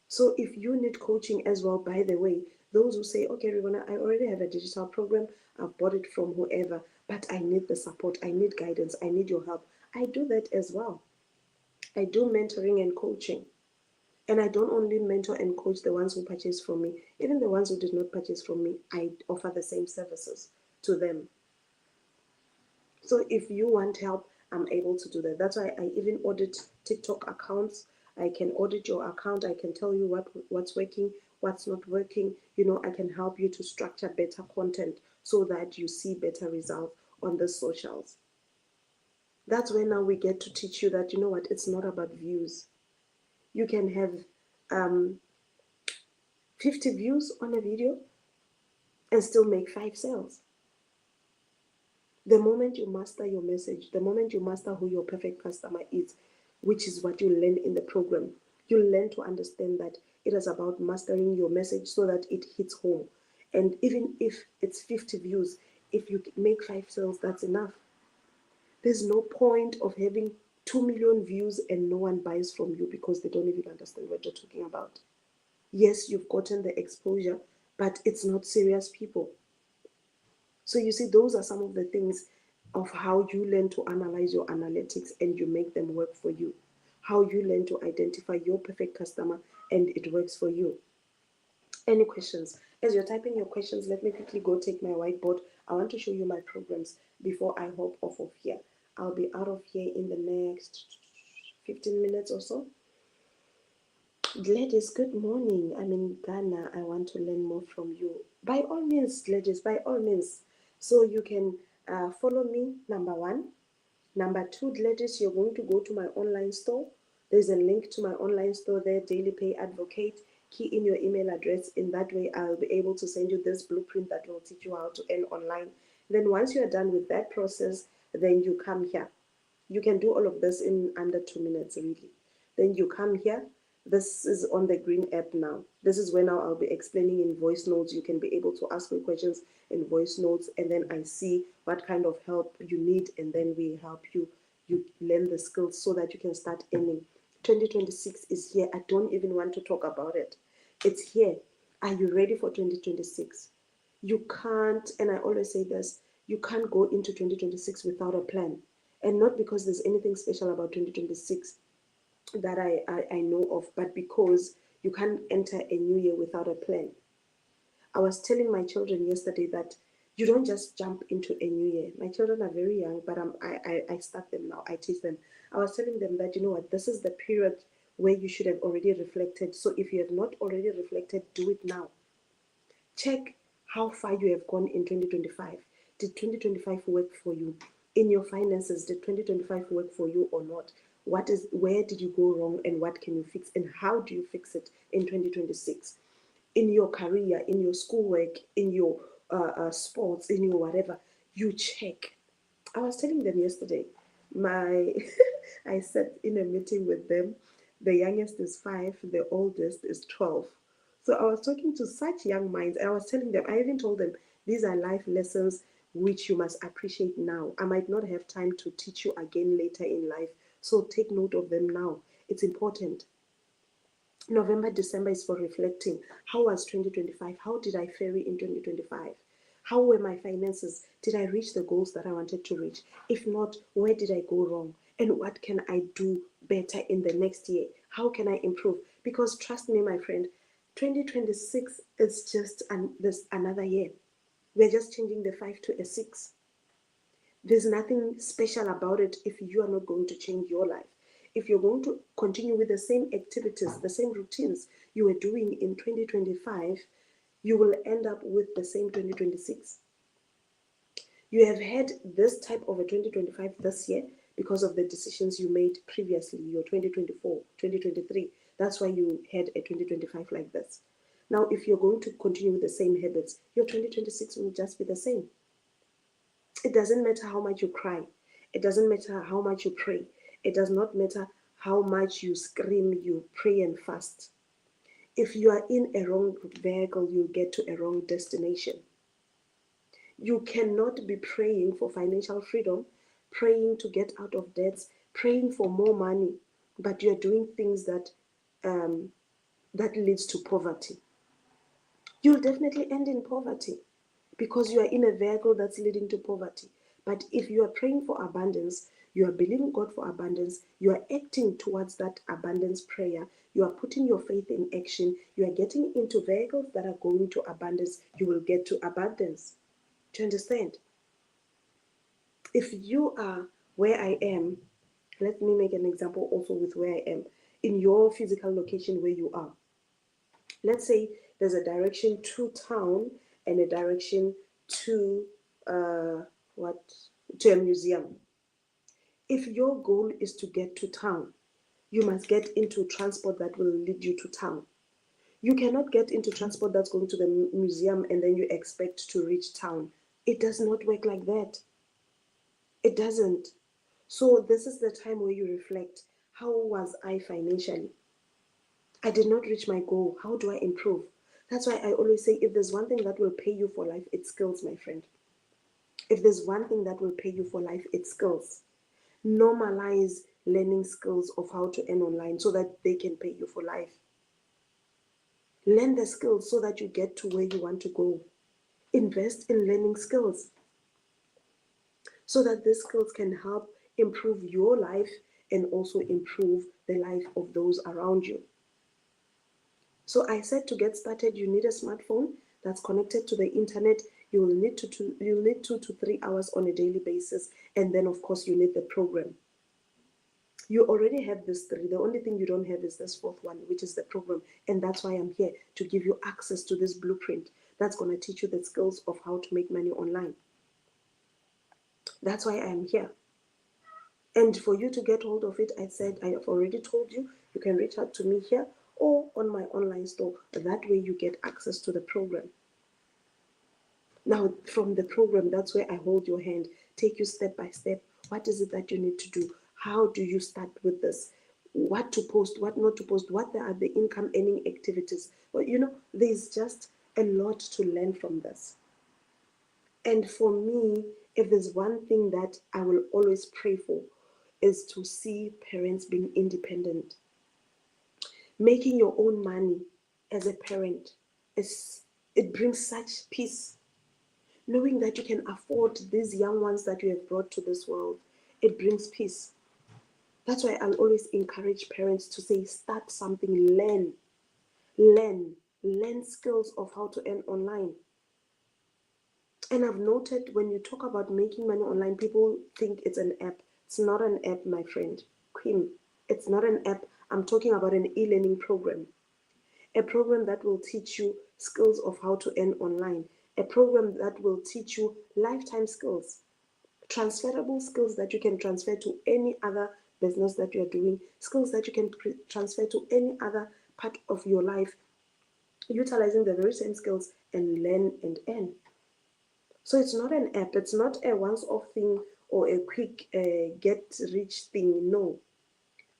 So if you need coaching as well, by the way, those who say, okay, Ravona, I already have a digital program, I've bought it from whoever, but I need the support, I need guidance, I need your help. I do that as well. I do mentoring and coaching. And I don't only mentor and coach the ones who purchase from me, even the ones who did not purchase from me, I offer the same services to them. So if you want help, I'm able to do that. That's why I even audit TikTok accounts. I can audit your account. I can tell you what's working, what's not working. I can help you to structure better content so that you see better results on the socials. That's where now we get to teach you that, it's not about views. You can have 50 views on a video and still make 5 sales. The moment you master your message, the moment you master who your perfect customer is, which is what you learn in the program, you learn to understand that it is about mastering your message so that it hits home. And even if it's 50 views, if you make 5 sales, that's enough. There's no point of having 2 million views and no one buys from you because they don't even understand what you're talking about. Yes, you've gotten the exposure, but it's not serious people. So you see, those are some of the things of how you learn to analyze your analytics and you make them work for you. How you learn to identify your perfect customer and it works for you. Any questions? As you're typing your questions, let me quickly go take my whiteboard. I want to show you my programs before I hop off of here. I'll be out of here in the next 15 minutes or so. Gladys, good morning. I'm in Ghana. I want to learn more from you. By all means, Gladys, by all means. So you can follow me, number one. Number two, Gladys, you're going to go to my online store. There's a link to my online store there, Daily Pay Advocate. Key in your email address. In that way, I'll be able to send you this blueprint that will teach you how to earn online. Then once you're done with that process, then you come here. You can do all of this in under 2 minutes, really. Then you come here. This is on the green app now. This is where now I'll be explaining in voice notes. You can be able to ask me questions in voice notes, and then I see what kind of help you need, and then we help you. You learn the skills so that you can start earning. 2026 is here. I don't even want to talk about it. It's here. Are you ready for 2026? You can't, and I always say this, you can't go into 2026 without a plan. And not because there's anything special about 2026 that I know of, but because you can't enter a new year without a plan. I was telling my children yesterday that you don't just jump into a new year. My children are very young, but I start them now. I teach them. I was telling them that, you know what, this is the period where you should have already reflected. So if you have not already reflected, do it now. Check how far you have gone in 2025. Did 2025 work for you? In your finances, did 2025 work for you or not? Where did you go wrong and what can you fix and how do you fix it in 2026? In your career, in your schoolwork, in your sports, in your whatever, you check. I was telling them yesterday, my I sat in a meeting with them. The youngest is 5, the oldest is 12. So I was talking to such young minds, and I was telling them, I even told them, these are life lessons which you must appreciate now. I might not have time to teach you again later in life, so take note of them now. It's important. November, December is for reflecting. How was 2025? How did I fare in 2025? How were my finances? Did I reach the goals that I wanted to reach? If not, where did I go wrong? And what can I do better in the next year? How can I improve? Because trust me, my friend, 2026 is just this another year. We're just changing the 5 to a 6. There's nothing special about it if you are not going to change your life. If you're going to continue with the same activities, the same routines you were doing in 2025, you will end up with the same 2026. You have had this type of a 2025 this year because of the decisions you made previously, your 2024, 2023. That's why you had a 2025 like this. Now, if you're going to continue with the same habits, your 2026 will just be the same. It doesn't matter how much you cry. It doesn't matter how much you pray. It does not matter how much you scream, you pray and fast. If you are in a wrong vehicle, you get to a wrong destination. You cannot be praying for financial freedom, praying to get out of debts, praying for more money, but you're doing things that leads to poverty. You'll definitely end in poverty because you are in a vehicle that's leading to poverty. But if you are praying for abundance, you are believing God for abundance, you are acting towards that abundance prayer, you are putting your faith in action, you are getting into vehicles that are going to abundance, you will get to abundance. Do you understand? If you are where I am, let me make an example also with where I am, in your physical location where you are. Let's say there's a direction to town and a direction to what to a museum. If your goal is to get to town, you must get into transport that will lead you to town. You cannot get into transport that's going to the museum and then you expect to reach town. It does not work like that. It doesn't. So this is the time where you reflect. How was I financially? I did not reach my goal. How do I improve? That's why I always say, if there's one thing that will pay you for life, it's skills, my friend. If there's one thing that will pay you for life, it's skills. Normalize learning skills of how to earn online so that they can pay you for life. Learn the skills so that you get to where you want to go. Invest in learning skills so that these skills can help improve your life and also improve the life of those around you. So I said to get started, you need a smartphone that's connected to the internet. You will need you'll need 2 to 3 hours on a daily basis, and then of course you need the program. You already have this three. The only thing you don't have is this fourth one, which is the program. And that's why I'm here, to give you access to this blueprint that's going to teach you the skills of how to make money online. That's why I'm here. And for you to get hold of it, I said, I have already told you, you can reach out to me here or on my online store. That way you get access to the program. Now, from the program, that's where I hold your hand, take you step by step. What is it that you need to do? How do you start with this? What to post, what not to post, what are the income earning activities? Well, there's just a lot to learn from this. And for me, if there's one thing that I will always pray for, is to see parents being independent. Making your own money as a parent, it brings such peace. Knowing that you can afford these young ones that you have brought to this world, it brings peace. That's why I'll always encourage parents to say, start something, learn skills of how to earn online. And I've noted when you talk about making money online, people think it's an app. It's not an app, my friend. Queen, it's not an app. I'm talking about an e-learning program. A program that will teach you skills of how to earn online. A program that will teach you lifetime skills, transferable skills that you can transfer to any other business that you're doing, skills that you can transfer to any other part of your life, utilizing the very same skills and learn and earn. So it's not an app, it's not a once-off thing or a quick get-rich thing. No,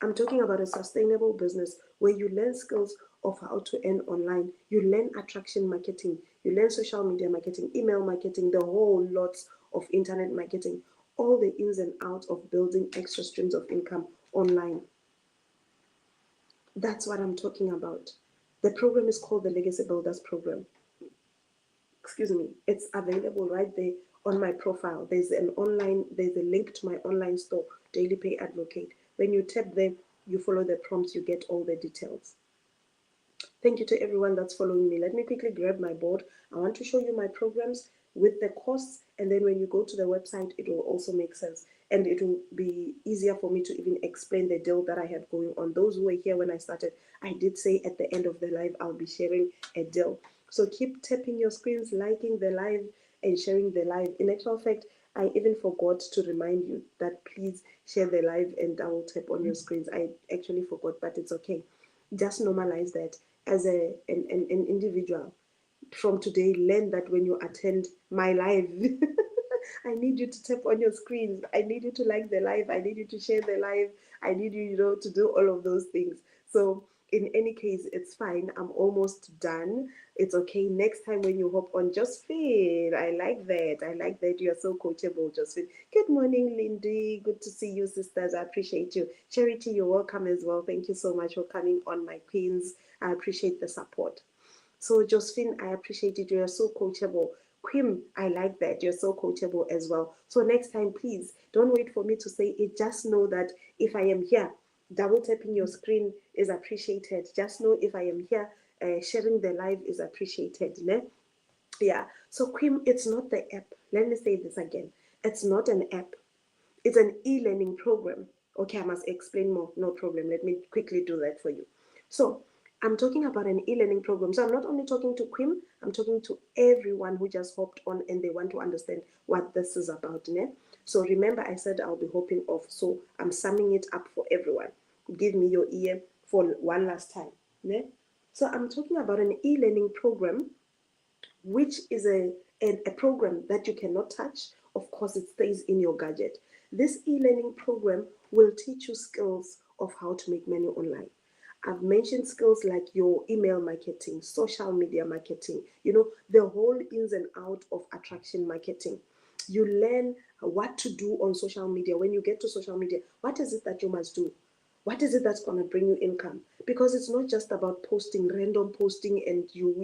I'm talking about a sustainable business where you learn skills of how to earn online. You learn attraction marketing, you learn social media marketing, email marketing, the whole lots of internet marketing, all the ins and outs of building extra streams of income online. That's what I'm talking about. The program is called the Legacy Builders Program. Excuse me. It's available right there on my profile. There's a link to my online store, Daily Pay Advocate. When you tap there, you follow the prompts, you get all the details. Thank you to everyone that's following me. Let me quickly grab my board. I want to show you my programs with the costs, and then when you go to the website, it will also make sense. And it will be easier for me to even explain the deal that I have going on. Those who were here when I started, I did say at the end of the live, I'll be sharing a deal. So keep tapping your screens, liking the live, and sharing the live. In actual fact, I even forgot to remind you that please share the live and double tap on your screens. I actually forgot, but it's okay. Just normalize that as an individual. From today, learn that when you attend my live, I need you to tap on your screens. I need you to like the live. I need you to share the live. I need you, to do all of those things. So in any case, it's fine. I'm almost done. It's okay. Next time when you hop on, Josephine, I like that. I like that you are so coachable, Josephine. Good morning, Lindy. Good to see you, sisters. I appreciate you. Charity, you're welcome as well. Thank you so much for coming on, my queens. I appreciate the support. So Josephine, I appreciate it. You're so coachable. Quim, I like that. You're so coachable as well. So next time, please don't wait for me to say it. Just know that if I am here, double tapping your screen is appreciated. Just know if I am here, sharing the live is appreciated. Ne? Yeah. So Quim, it's not the app. Let me say this again. It's not an app. It's an e-learning program. Okay, I must explain more. No problem. Let me quickly do that for you. So I'm talking about an e-learning program. So I'm not only talking to Quim, I'm talking to everyone who just hopped on and they want to understand what this is about. Ne? So remember, I said I'll be hopping off. So I'm summing it up for everyone. Give me your ear for one last time. Ne? So I'm talking about an e-learning program, which is a program that you cannot touch. Of course, it stays in your gadget. This e-learning program will teach you skills of how to make money online. I've mentioned skills like your email marketing, social media marketing, the whole ins and out of attraction marketing. You learn what to do on social media. When you get to social media, what is it that you must do? What is it that's going to bring you income? Because it's not just about posting, random posting, and you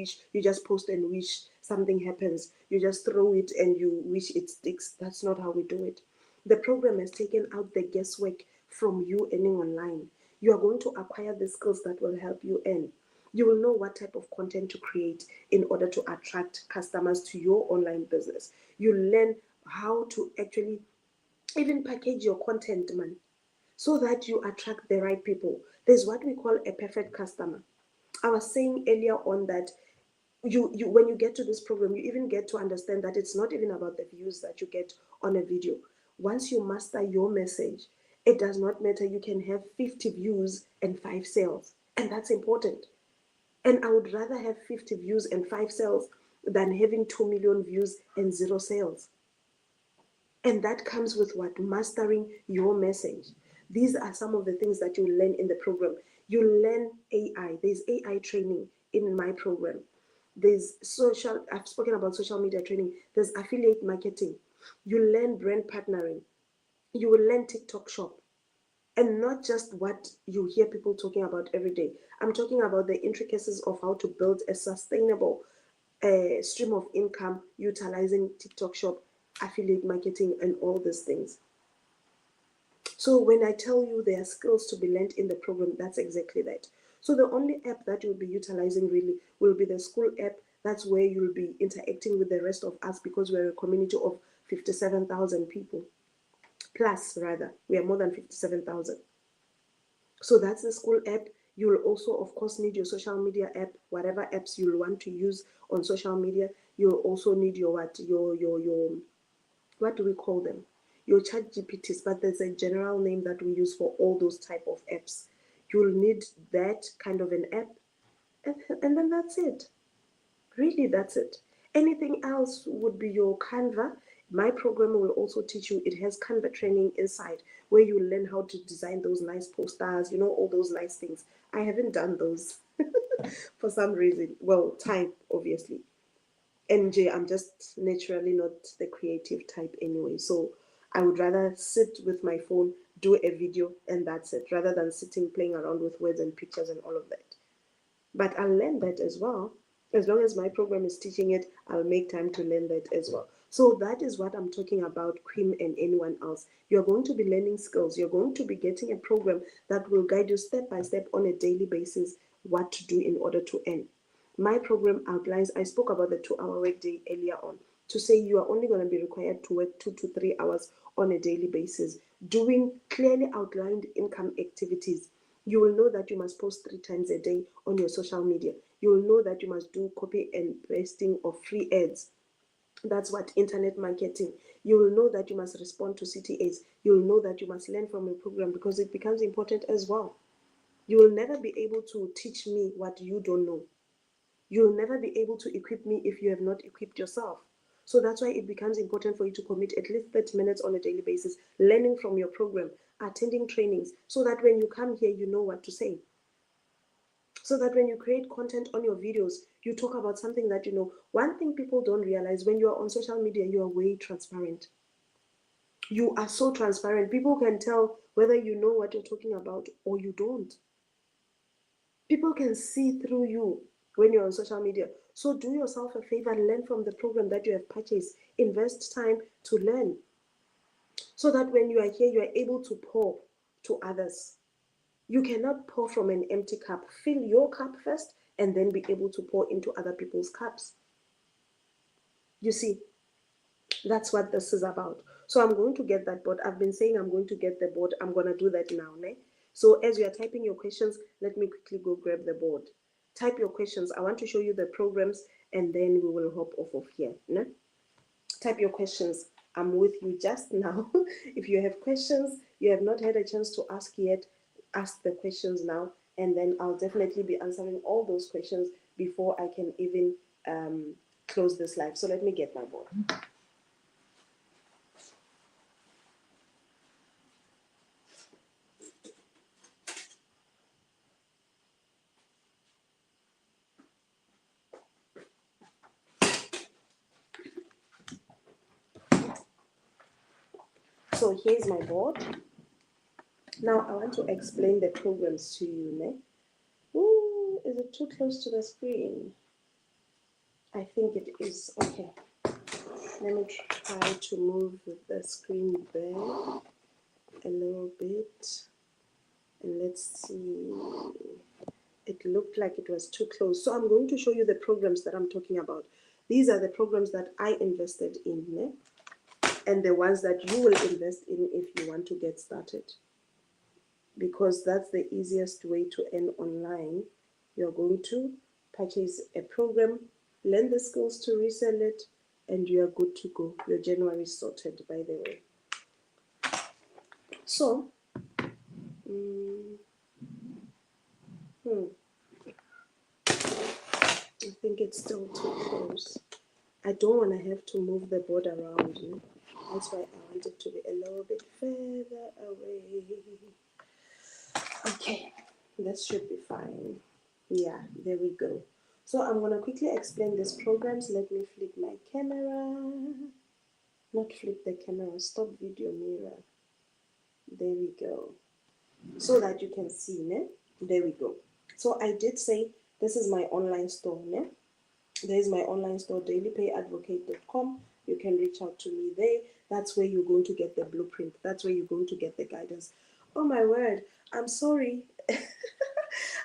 just post and wish something happens. You just throw it and you wish it sticks. That's not how we do it. The program has taken out the guesswork from you earning online. You are going to acquire the skills that will help you earn. You will know what type of content to create in order to attract customers to your online business. You learn how to actually even package your content, man, so that you attract the right people. There's what we call a perfect customer. I was saying earlier on that you when you get to this program, you even get to understand that it's not even about the views that you get on a video. Once you master your message, it does not matter. You can have 50 views and 5 sales, and that's important. And I would rather have 50 views and 5 sales than having 2 million views and 0 sales. And that comes with what? Mastering your message. These are some of the things that you learn in the program. You learn AI. There's AI training in my program. I've spoken about social media training. There's affiliate marketing. You learn brand partnering. You will learn TikTok shop. And not just what you hear people talking about every day. I'm talking about the intricacies of how to build a sustainable stream of income utilizing TikTok shop, affiliate marketing, and all these things. So when I tell you there are skills to be learned in the program, that's exactly that. So the only app that you'll be utilizing really will be the school app. That's where you'll be interacting with the rest of us, because we're a community of 57,000 people. Plus, rather, we are more than 57,000. So that's the school app. You will also, of course, need your social media app, whatever apps you'll want to use on social media. You'll also need your what do we call them? Your chat GPTs, but there's a general name that we use for all those type of apps. You'll need that kind of an app, and then that's it. Really, that's it. Anything else would be your Canva. My program will also teach you, it has Canva training inside where you learn how to design those nice posters, all those nice things. I haven't done those for some reason. Well, time, obviously. NJ, I'm just naturally not the creative type anyway. So I would rather sit with my phone, do a video, and that's it, rather than sitting playing around with words and pictures and all of that. But I'll learn that as well. As long as my program is teaching it, I'll make time to learn that as well. So that is what I'm talking about, Cream and anyone else. You're going to be learning skills. You're going to be getting a program that will guide you step by step on a daily basis what to do in order to earn. My program outlines, I spoke about the 2-hour workday earlier on, to say you are only going to be required to work 2 to 3 hours on a daily basis, doing clearly outlined income activities. You will know that you must post 3 times a day on your social media. You will know that you must do copy and pasting of free ads. That's what internet marketing. You will know that you must respond to CTAs. You will know that you must learn from your program, because it becomes important as well. You will never be able to teach me what you don't know. You'll never be able to equip me if you have not equipped yourself. So that's why it becomes important for you to commit at least 30 minutes on a daily basis, learning from your program, attending trainings, so that when you come here, you know what to say. So that when you create content on your videos, you talk about something that you know. One thing people don't realize, when you are on social media, you are way transparent. You are so transparent. People can tell whether you know what you're talking about or you don't. People can see through you when you're on social media. So do yourself a favor, learn from the program that you have purchased. Invest time to learn, so that when you are here, you are able to pour to others. You cannot pour from an empty cup. Fill your cup first and then be able to pour into other people's cups. You see, that's what this is about. So I'm going to get that board. I've been saying I'm going to get the board. I'm going to do that now. Ne? So as you are typing your questions, let me quickly go grab the board. Type your questions. I want to show you the programs, and then we will hop off of here. Ne? Type your questions. I'm with you just now. If you have questions you have not had a chance to ask yet, ask the questions now, and then I'll definitely be answering all those questions before I can even close this live. So let me get my board. So here's my board. Now I want to explain the programs to you. Ne? Ooh, is it too close to the screen? I think it is. Okay. Let me try to move the screen back a little bit. And let's see. It looked like it was too close. So I'm going to show you the programs that I'm talking about. These are the programs that I invested in, ne? And the ones that you will invest in if you want to get started. Because that's the easiest way to earn online. You're going to purchase a program, learn the skills to resell it, and you are good to go. Your January is sorted, by the way. So, I think it's still too close. I don't want to have to move the board around. You know? That's why I want it to be a little bit further away. Okay, this should be fine. Yeah, there we go. So I'm going to quickly explain these programs. Let me flip my camera. Not flip the camera, stop video mirror. There we go. So that you can see, ne? There we go. So I did say this is my online store, ne? There's my online store, dailypayadvocate.com. You can reach out to me there. That's where you're going to get the blueprint. That's where you're going to get the guidance. Oh my word, I'm sorry.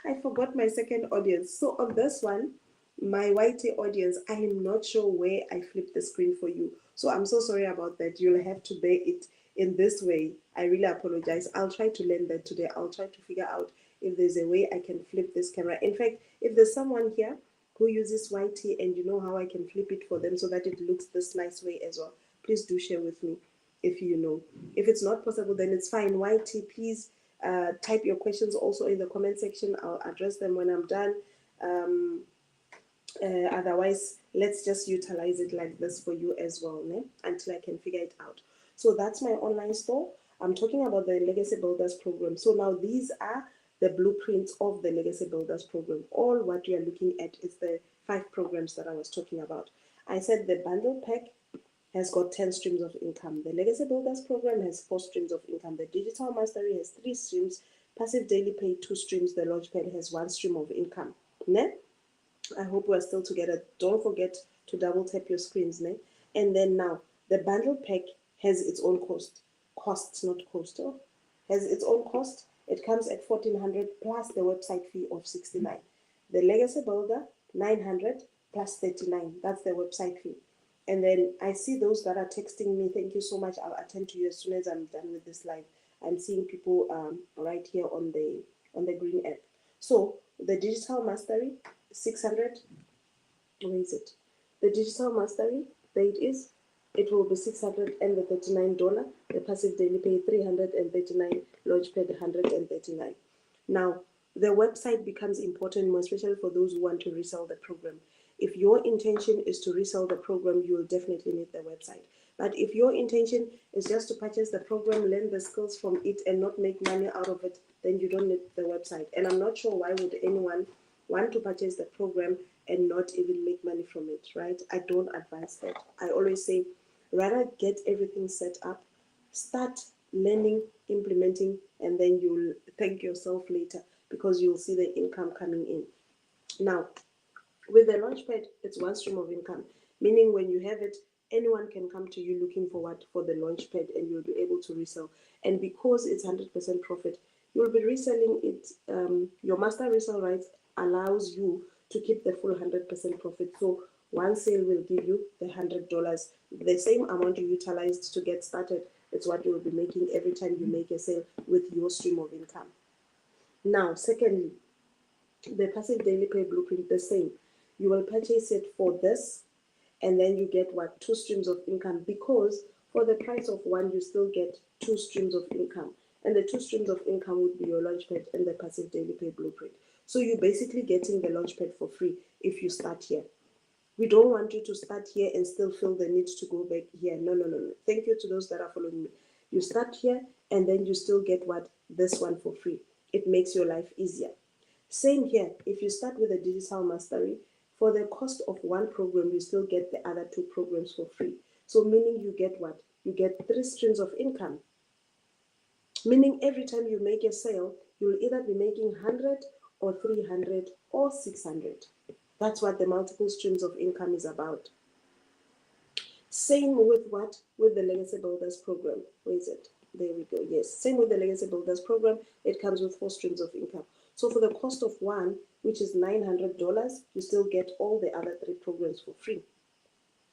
I forgot my second audience. So on this one, my YT audience, I am not sure where I flipped the screen for you. So I'm so sorry about that. You'll have to bear it in this way. I really apologize. I'll try to learn that today. I'll try to figure out if there's a way I can flip this camera. In fact, if there's someone here who uses YT and you know how I can flip it for them so that it looks this nice way as well, please do share with me if you know. If it's not possible, then it's fine. YT, please type your questions also in the comment section. I'll address them when I'm done. Otherwise, let's just utilize it like this for you as well, né? Until I can figure it out. So that's my online store. I'm talking about the Legacy Builders program. So now these are the blueprints of the Legacy Builders program. All what you are looking at is the 5 programs that I was talking about. I said the bundle pack has got 10 streams of income. The Legacy Builders program has 4 streams of income. The Digital Mastery has 3 streams. Passive Daily Pay 2 streams. The Launchpad has 1 stream of income. Ne? I hope we're still together. Don't forget to double tap your screens, ne? And then now, the bundle pack has its own cost. Costs, not cost. Oh, has its own cost. It comes at 1,400 plus the website fee of 69. The Legacy Builder 900 plus 39. That's the website fee. And then I see those that are texting me. Thank you so much. I'll attend to you as soon as I'm done with this live. I'm seeing people right here on the green app. So the Digital Mastery 600. Where is it? The Digital Mastery, there it is. It will be $639. The Passive Daily Pay $339. Launchpad $139. Now, the website becomes important, more especially for those who want to resell the program. If your intention is to resell the program, you will definitely need the website. But if your intention is just to purchase the program, learn the skills from it, and not make money out of it, then you don't need the website. And I'm not sure why would anyone want to purchase the program and not even make money from it, right? I don't advise that. I always say, rather get everything set up, start learning, implementing, and then you'll thank yourself later because you'll see the income coming in. Now, with the Launchpad, it's 1 stream of income, meaning when you have it, anyone can come to you looking for what for the Launchpad and you'll be able to resell. And because it's 100% profit, you'll be reselling it. Your master resale rights allows you to keep the full 100% profit. So one sale will give you the $100. The same amount you utilized to get started, it's what you will be making every time you make a sale with your stream of income. Now, secondly, the Passive Daily Pay blueprint, the same. You will purchase it for this, and then you get what? 2 streams of income, because for the price of one, you still get 2 streams of income. And the 2 streams of income would be your Launchpad and the Passive Daily Pay blueprint. So you're basically getting the Launchpad for free if you start here. We don't want you to start here and still feel the need to go back here. No, no, no, no. Thank you to those that are following me. You start here and then you still get what? This one for free. It makes your life easier. Same here. If you start with a Digital Mastery, for the cost of one program, you still get the other 2 programs for free. So meaning you get what? You get 3 streams of income. Meaning every time you make a sale, you'll either be making 100 or 300 or 600. That's what the multiple streams of income is about. Same with what? With the Legacy Builders program. Where is it? There we go. Yes. Same with the Legacy Builders program. It comes with 4 streams of income. So for the cost of one, which is $900, you still get all the other 3 programs for free.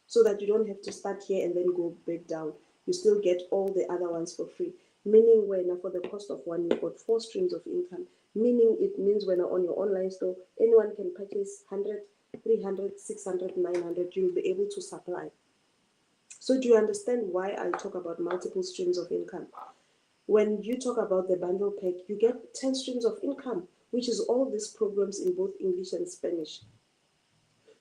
So that you don't have to start here and then go back down. You still get all the other ones for free. Meaning when for the cost of one, you've got 4 streams of income. Meaning it means when on your online store, anyone can purchase 100, 300, 600, 900, you'll be able to supply. So do you understand why I talk about multiple streams of income? When you talk about the bundle pack, you get 10 streams of income, which is all these programs in both English and Spanish.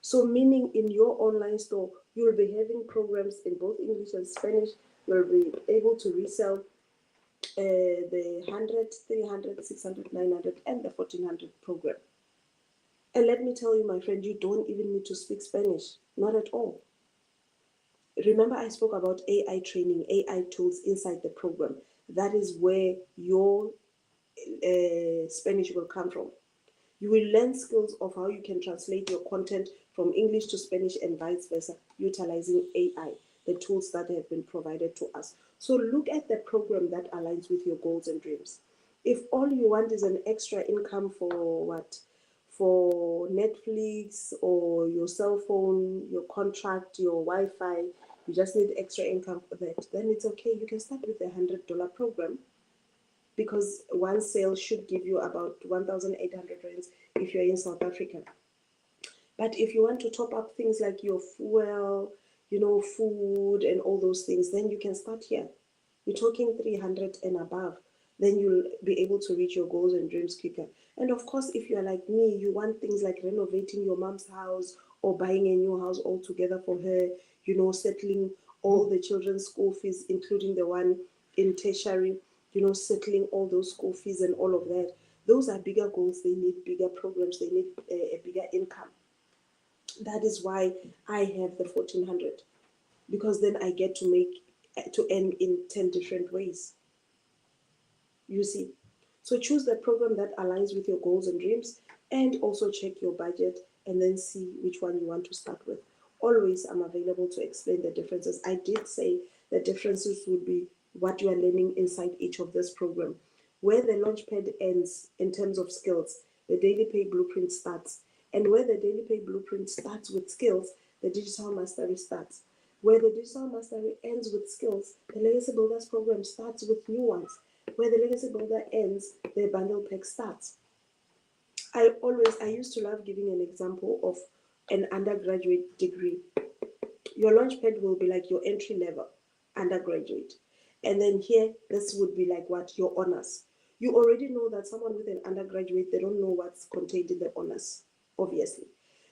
So meaning in your online store, you'll be having programs in both English and Spanish. You'll be able to resell the 100, 300, 600, 900, and the 1400 program. And let me tell you, my friend, you don't even need to speak Spanish. Not at all. Remember I spoke about AI training, AI tools inside the program. That is where your Spanish will come from. You will learn skills of how you can translate your content from English to Spanish and vice versa, utilizing AI, the tools that have been provided to us. So look at the program that aligns with your goals and dreams. If all you want is an extra income for what? For Netflix or your cell phone, your contract, your Wi-Fi, you just need extra income for that, then it's okay. You can start with a $100 program, because one sale should give you about 1,800 rands if you're in South Africa. But if you want to top up things like your fuel, food and all those things, then you can start here. We're talking 300 and above. Then you'll be able to reach your goals and dreams quicker. And of course, if you're like me, you want things like renovating your mom's house or buying a new house altogether for her, settling all the children's school fees, including the one in tertiary, settling all those school fees and all of that. Those are bigger goals. They need bigger programs. They need a bigger income. That is why I have the 1400, because then I get to earn in 10 different ways. You see, so choose the program that aligns with your goals and dreams, and also check your budget and then see which one you want to start with. Always, I'm available to explain the differences. I did say the differences would be what you are learning inside each of this program. Where the Launchpad ends in terms of skills, the Daily Pay Blueprint starts. And where the Daily Pay Blueprint starts with skills, the Digital Mastery starts. Where the Digital Mastery ends with skills, the Legacy Builders program starts with new ones. Where the Legacy Builder ends, the bundle pack starts. I used to love giving an example of an undergraduate degree. Your Launchpad will be like your entry level undergraduate. And then here, this would be like what? Your honors. You already know that someone with an undergraduate, they don't know what's contained in the honors, obviously.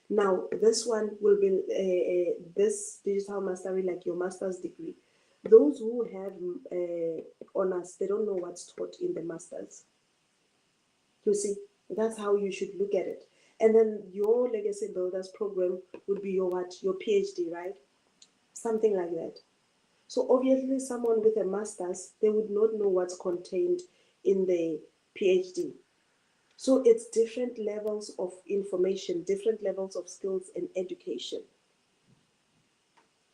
Now, this one will be this Digital Mastery, like your master's degree. Those who have honors, they don't know what's taught in the masters. You see, that's how you should look at it. And then your Legacy Builders program would be your what? Your PhD, right? Something like that. So obviously someone with a master's, they would not know what's contained in the PhD. So it's different levels of information, different levels of skills and education.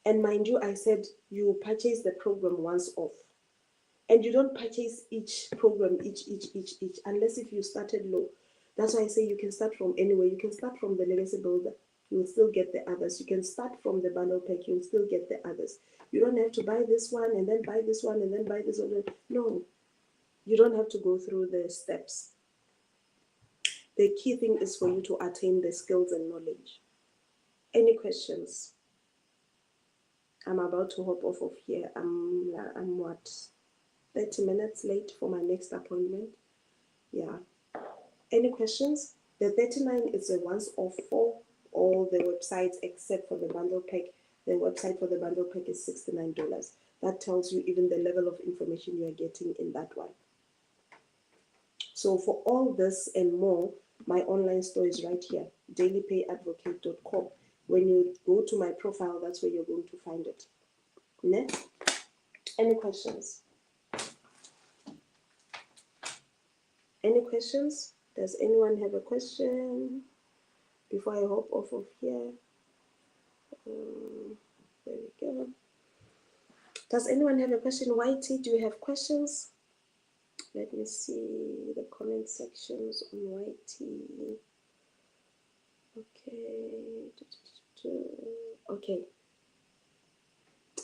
And mind you, I said you purchase the program once off. And you don't purchase each program, each, unless if you started low. That's why I say you can start from anywhere. You can start from the Legacy Builder. You'll still get the others. You can start from the bundle pack. You'll still get the others. You don't have to buy this one and then buy this one and then buy this one. No, you don't have to go through the steps. The key thing is for you to attain the skills and knowledge. Any questions? I'm about to hop off of here. I'm what? 30 minutes late for my next appointment. Yeah. Any questions? The 39 is a once off for all the websites except for the bundle pack. The website for the bundle pack is $69. That tells you even the level of information you are getting in that one. So for all this and more, my online store is right here, dailypayadvocate.com. When you go to my profile, that's where you're going to find it. Next, any questions? Any questions? Does anyone have a question before I hop off of here? There we go. Does anyone have a question? YT, do you have questions? Let me see the comment sections on YT. Okay. Okay.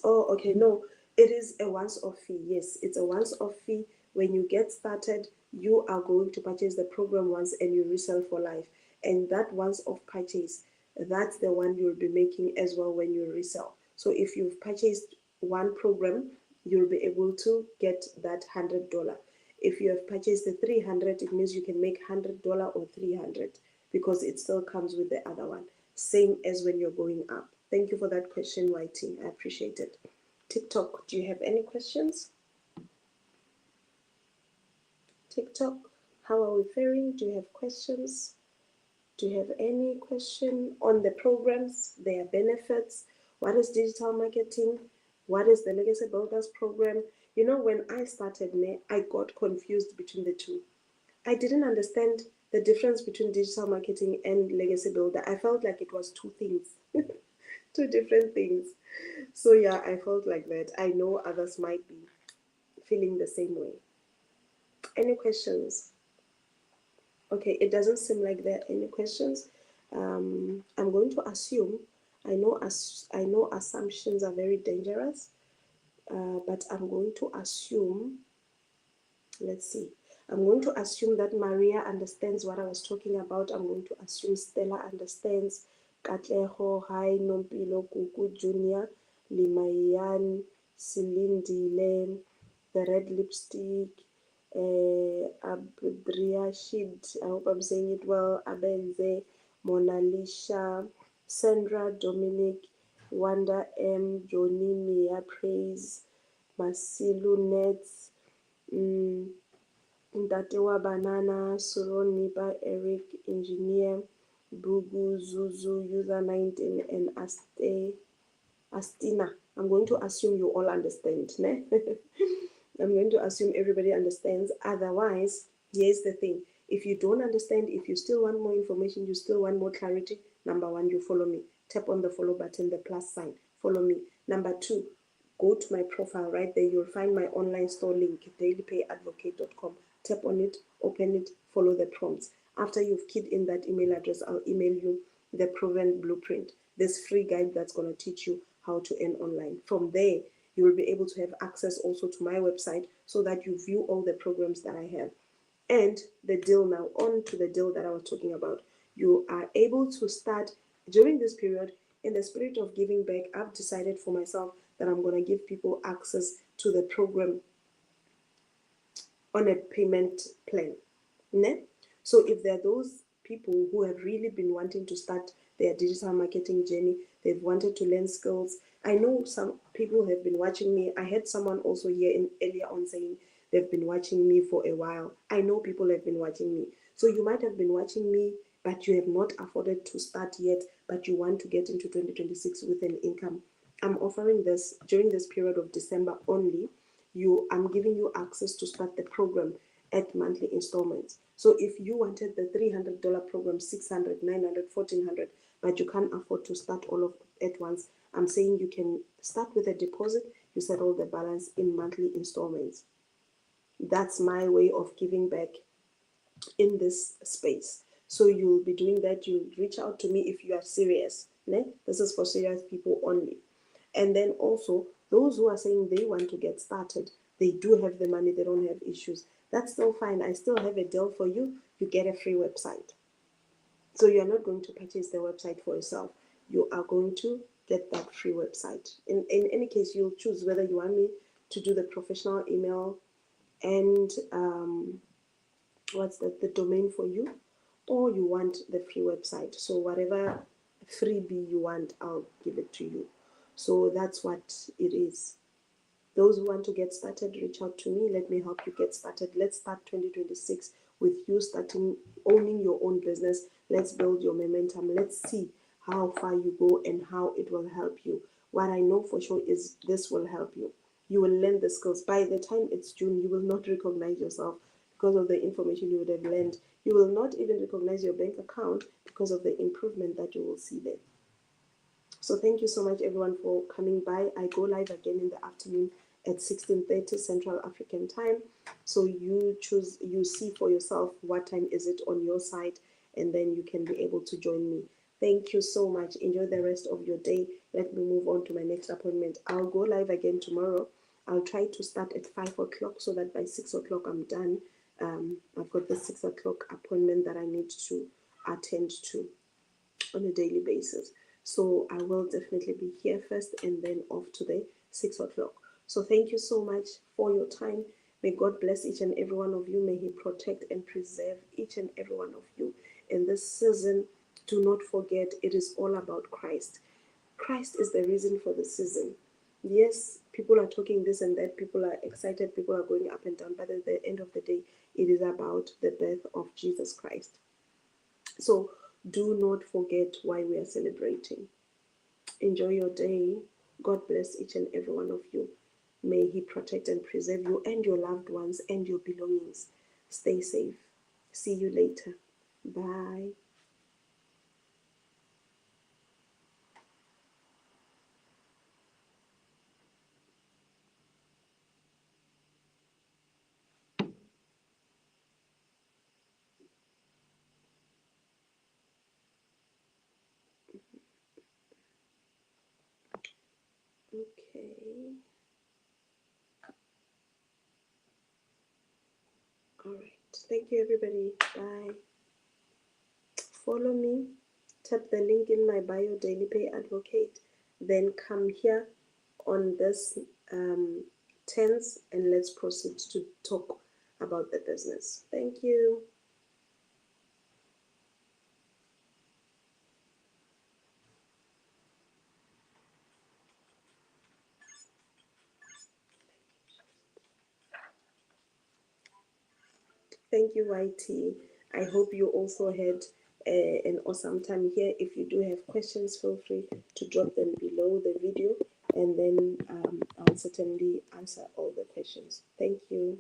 Oh, okay. No, it is a once-off fee. Yes, it's a once-off fee. When you get started, you are going to purchase the program once and you resell for life. And that once-off purchase, that's the one you'll be making as well when you resell. So if you've purchased one program, you'll be able to get that $100. If you have purchased the 300, it means you can make $100 or 300 because it still comes with the other one. Same as when you're going up. Thank you for that question, YT. I appreciate it. TikTok, do you have any questions? TikTok, how are we faring? Do you have questions? Do you have any question on the programs, their benefits? What is digital marketing? What is the Legacy Builders program? You know, when I started, I got confused between the two. I didn't understand the difference between digital marketing and Legacy Builder. I felt like it was two things, two different things. So yeah, I felt like that. I know others might be feeling the same way. Any questions? Okay, it doesn't seem like there are any questions. I'm going to assume. I know assumptions are very dangerous, but I'm going to assume. Let's see. I'm going to assume that Maria understands what I was talking about. I'm going to assume Stella understands. Katleho, Hi, Nompilo, Kuku, Junior, Limayan, Silindile, the red lipstick, Abdriashid, I hope I'm saying it well, Abenze, Mona Lisa, Sandra, Dominic, Wanda M, Johnny, Mia, Praise, Masilu, Nets, Ntate wa Banana, Suron, Niba, Eric, Engineer, Bugu, Zuzu, User 19, and Astina. I'm going to assume you all understand. Ne? I'm going to assume everybody understands. Otherwise, here's the thing. If you don't understand, if you still want more information, you still want more clarity, number one, you follow me. Tap on the follow button, the plus sign. Follow me. Number two, go to my profile right there. You'll find my online store link, dailypayadvocate.com. Tap on it, open it, follow the prompts. After you've keyed in that email address, I'll email you the proven blueprint, this free guide that's going to teach you how to earn online. From there, you will be able to have access also to my website so that you view all the programs that I have. And the deal now, on to the deal that I was talking about. You are able to start during this period in the spirit of giving back. I've decided for myself that I'm going to give people access to the program on a payment plan. Ne? So if there are those people who have really been wanting to start their digital marketing journey, they've wanted to learn skills. I know some people have been watching me. I had someone also here earlier on saying they've been watching me for a while. I know people have been watching me. So you might have been watching me, but you have not afforded to start yet, but you want to get into 2026 with an income. I'm offering this during this period of December only. I'm giving you access to start the program at monthly installments. So if you wanted the $300 program, 600, 900, 1400, but you can't afford to start all of at once, I'm saying you can start with a deposit, you settle the balance in monthly installments. That's my way of giving back in this space. So you'll be doing that. You reach out to me if you are serious. Ne? This is for serious people only. And then also, those who are saying they want to get started, they do have the money, they don't have issues. That's still fine. I still have a deal for you. You get a free website. So you're not going to purchase the website for yourself. You are going to get that free website. In any case, you'll choose whether you want me to do the professional email and what's the domain for you, or you want the free website. So whatever freebie you want, I'll give it to you. So that's what it is. Those who want to get started, reach out to me. Let me help you get started. Let's start 2026 with you starting owning your own business. Let's build your momentum. Let's see how far you go and how it will help you. What I know for sure is this will help you. You will learn the skills. By the time it's June, you will not recognize yourself because of the information you would have learned. You will not even recognize your bank account because of the improvement that you will see there. So thank you so much, everyone, for coming by. I go live again in the afternoon at 16:30 Central African time. So you choose, you see for yourself what time is it on your side, and then you can be able to join me. Thank you so much. Enjoy the rest of your day. Let me move on to my next appointment. I'll go live again tomorrow. I'll try to start at 5 o'clock so that by 6 o'clock I'm done. I've got the 6 o'clock appointment that I need to attend to on a daily basis. So I will definitely be here first and then off to the 6 o'clock. So thank you so much for your time. May God bless each and every one of you. May He protect and preserve each and every one of you. In this season, do not forget it is all about Christ. Christ is the reason for the season. Yes, people are talking this and that, people are excited, people are going up and down, but at the end of the day, it is about the birth of Jesus Christ. So do not forget why we are celebrating. Enjoy your day. God bless each and every one of you. May He protect and preserve you and your loved ones and your belongings. Stay safe. See you later. Bye. Okay. All right. Thank you, everybody. Bye. Follow me. Tap the link in my bio, Daily Pay Advocate. Then come here on this tense and let's proceed to talk about the business. Thank you. Thank you, YT. I hope you also had an awesome time here. If you do have questions, feel free to drop them below the video, and then I'll certainly answer all the questions. Thank you.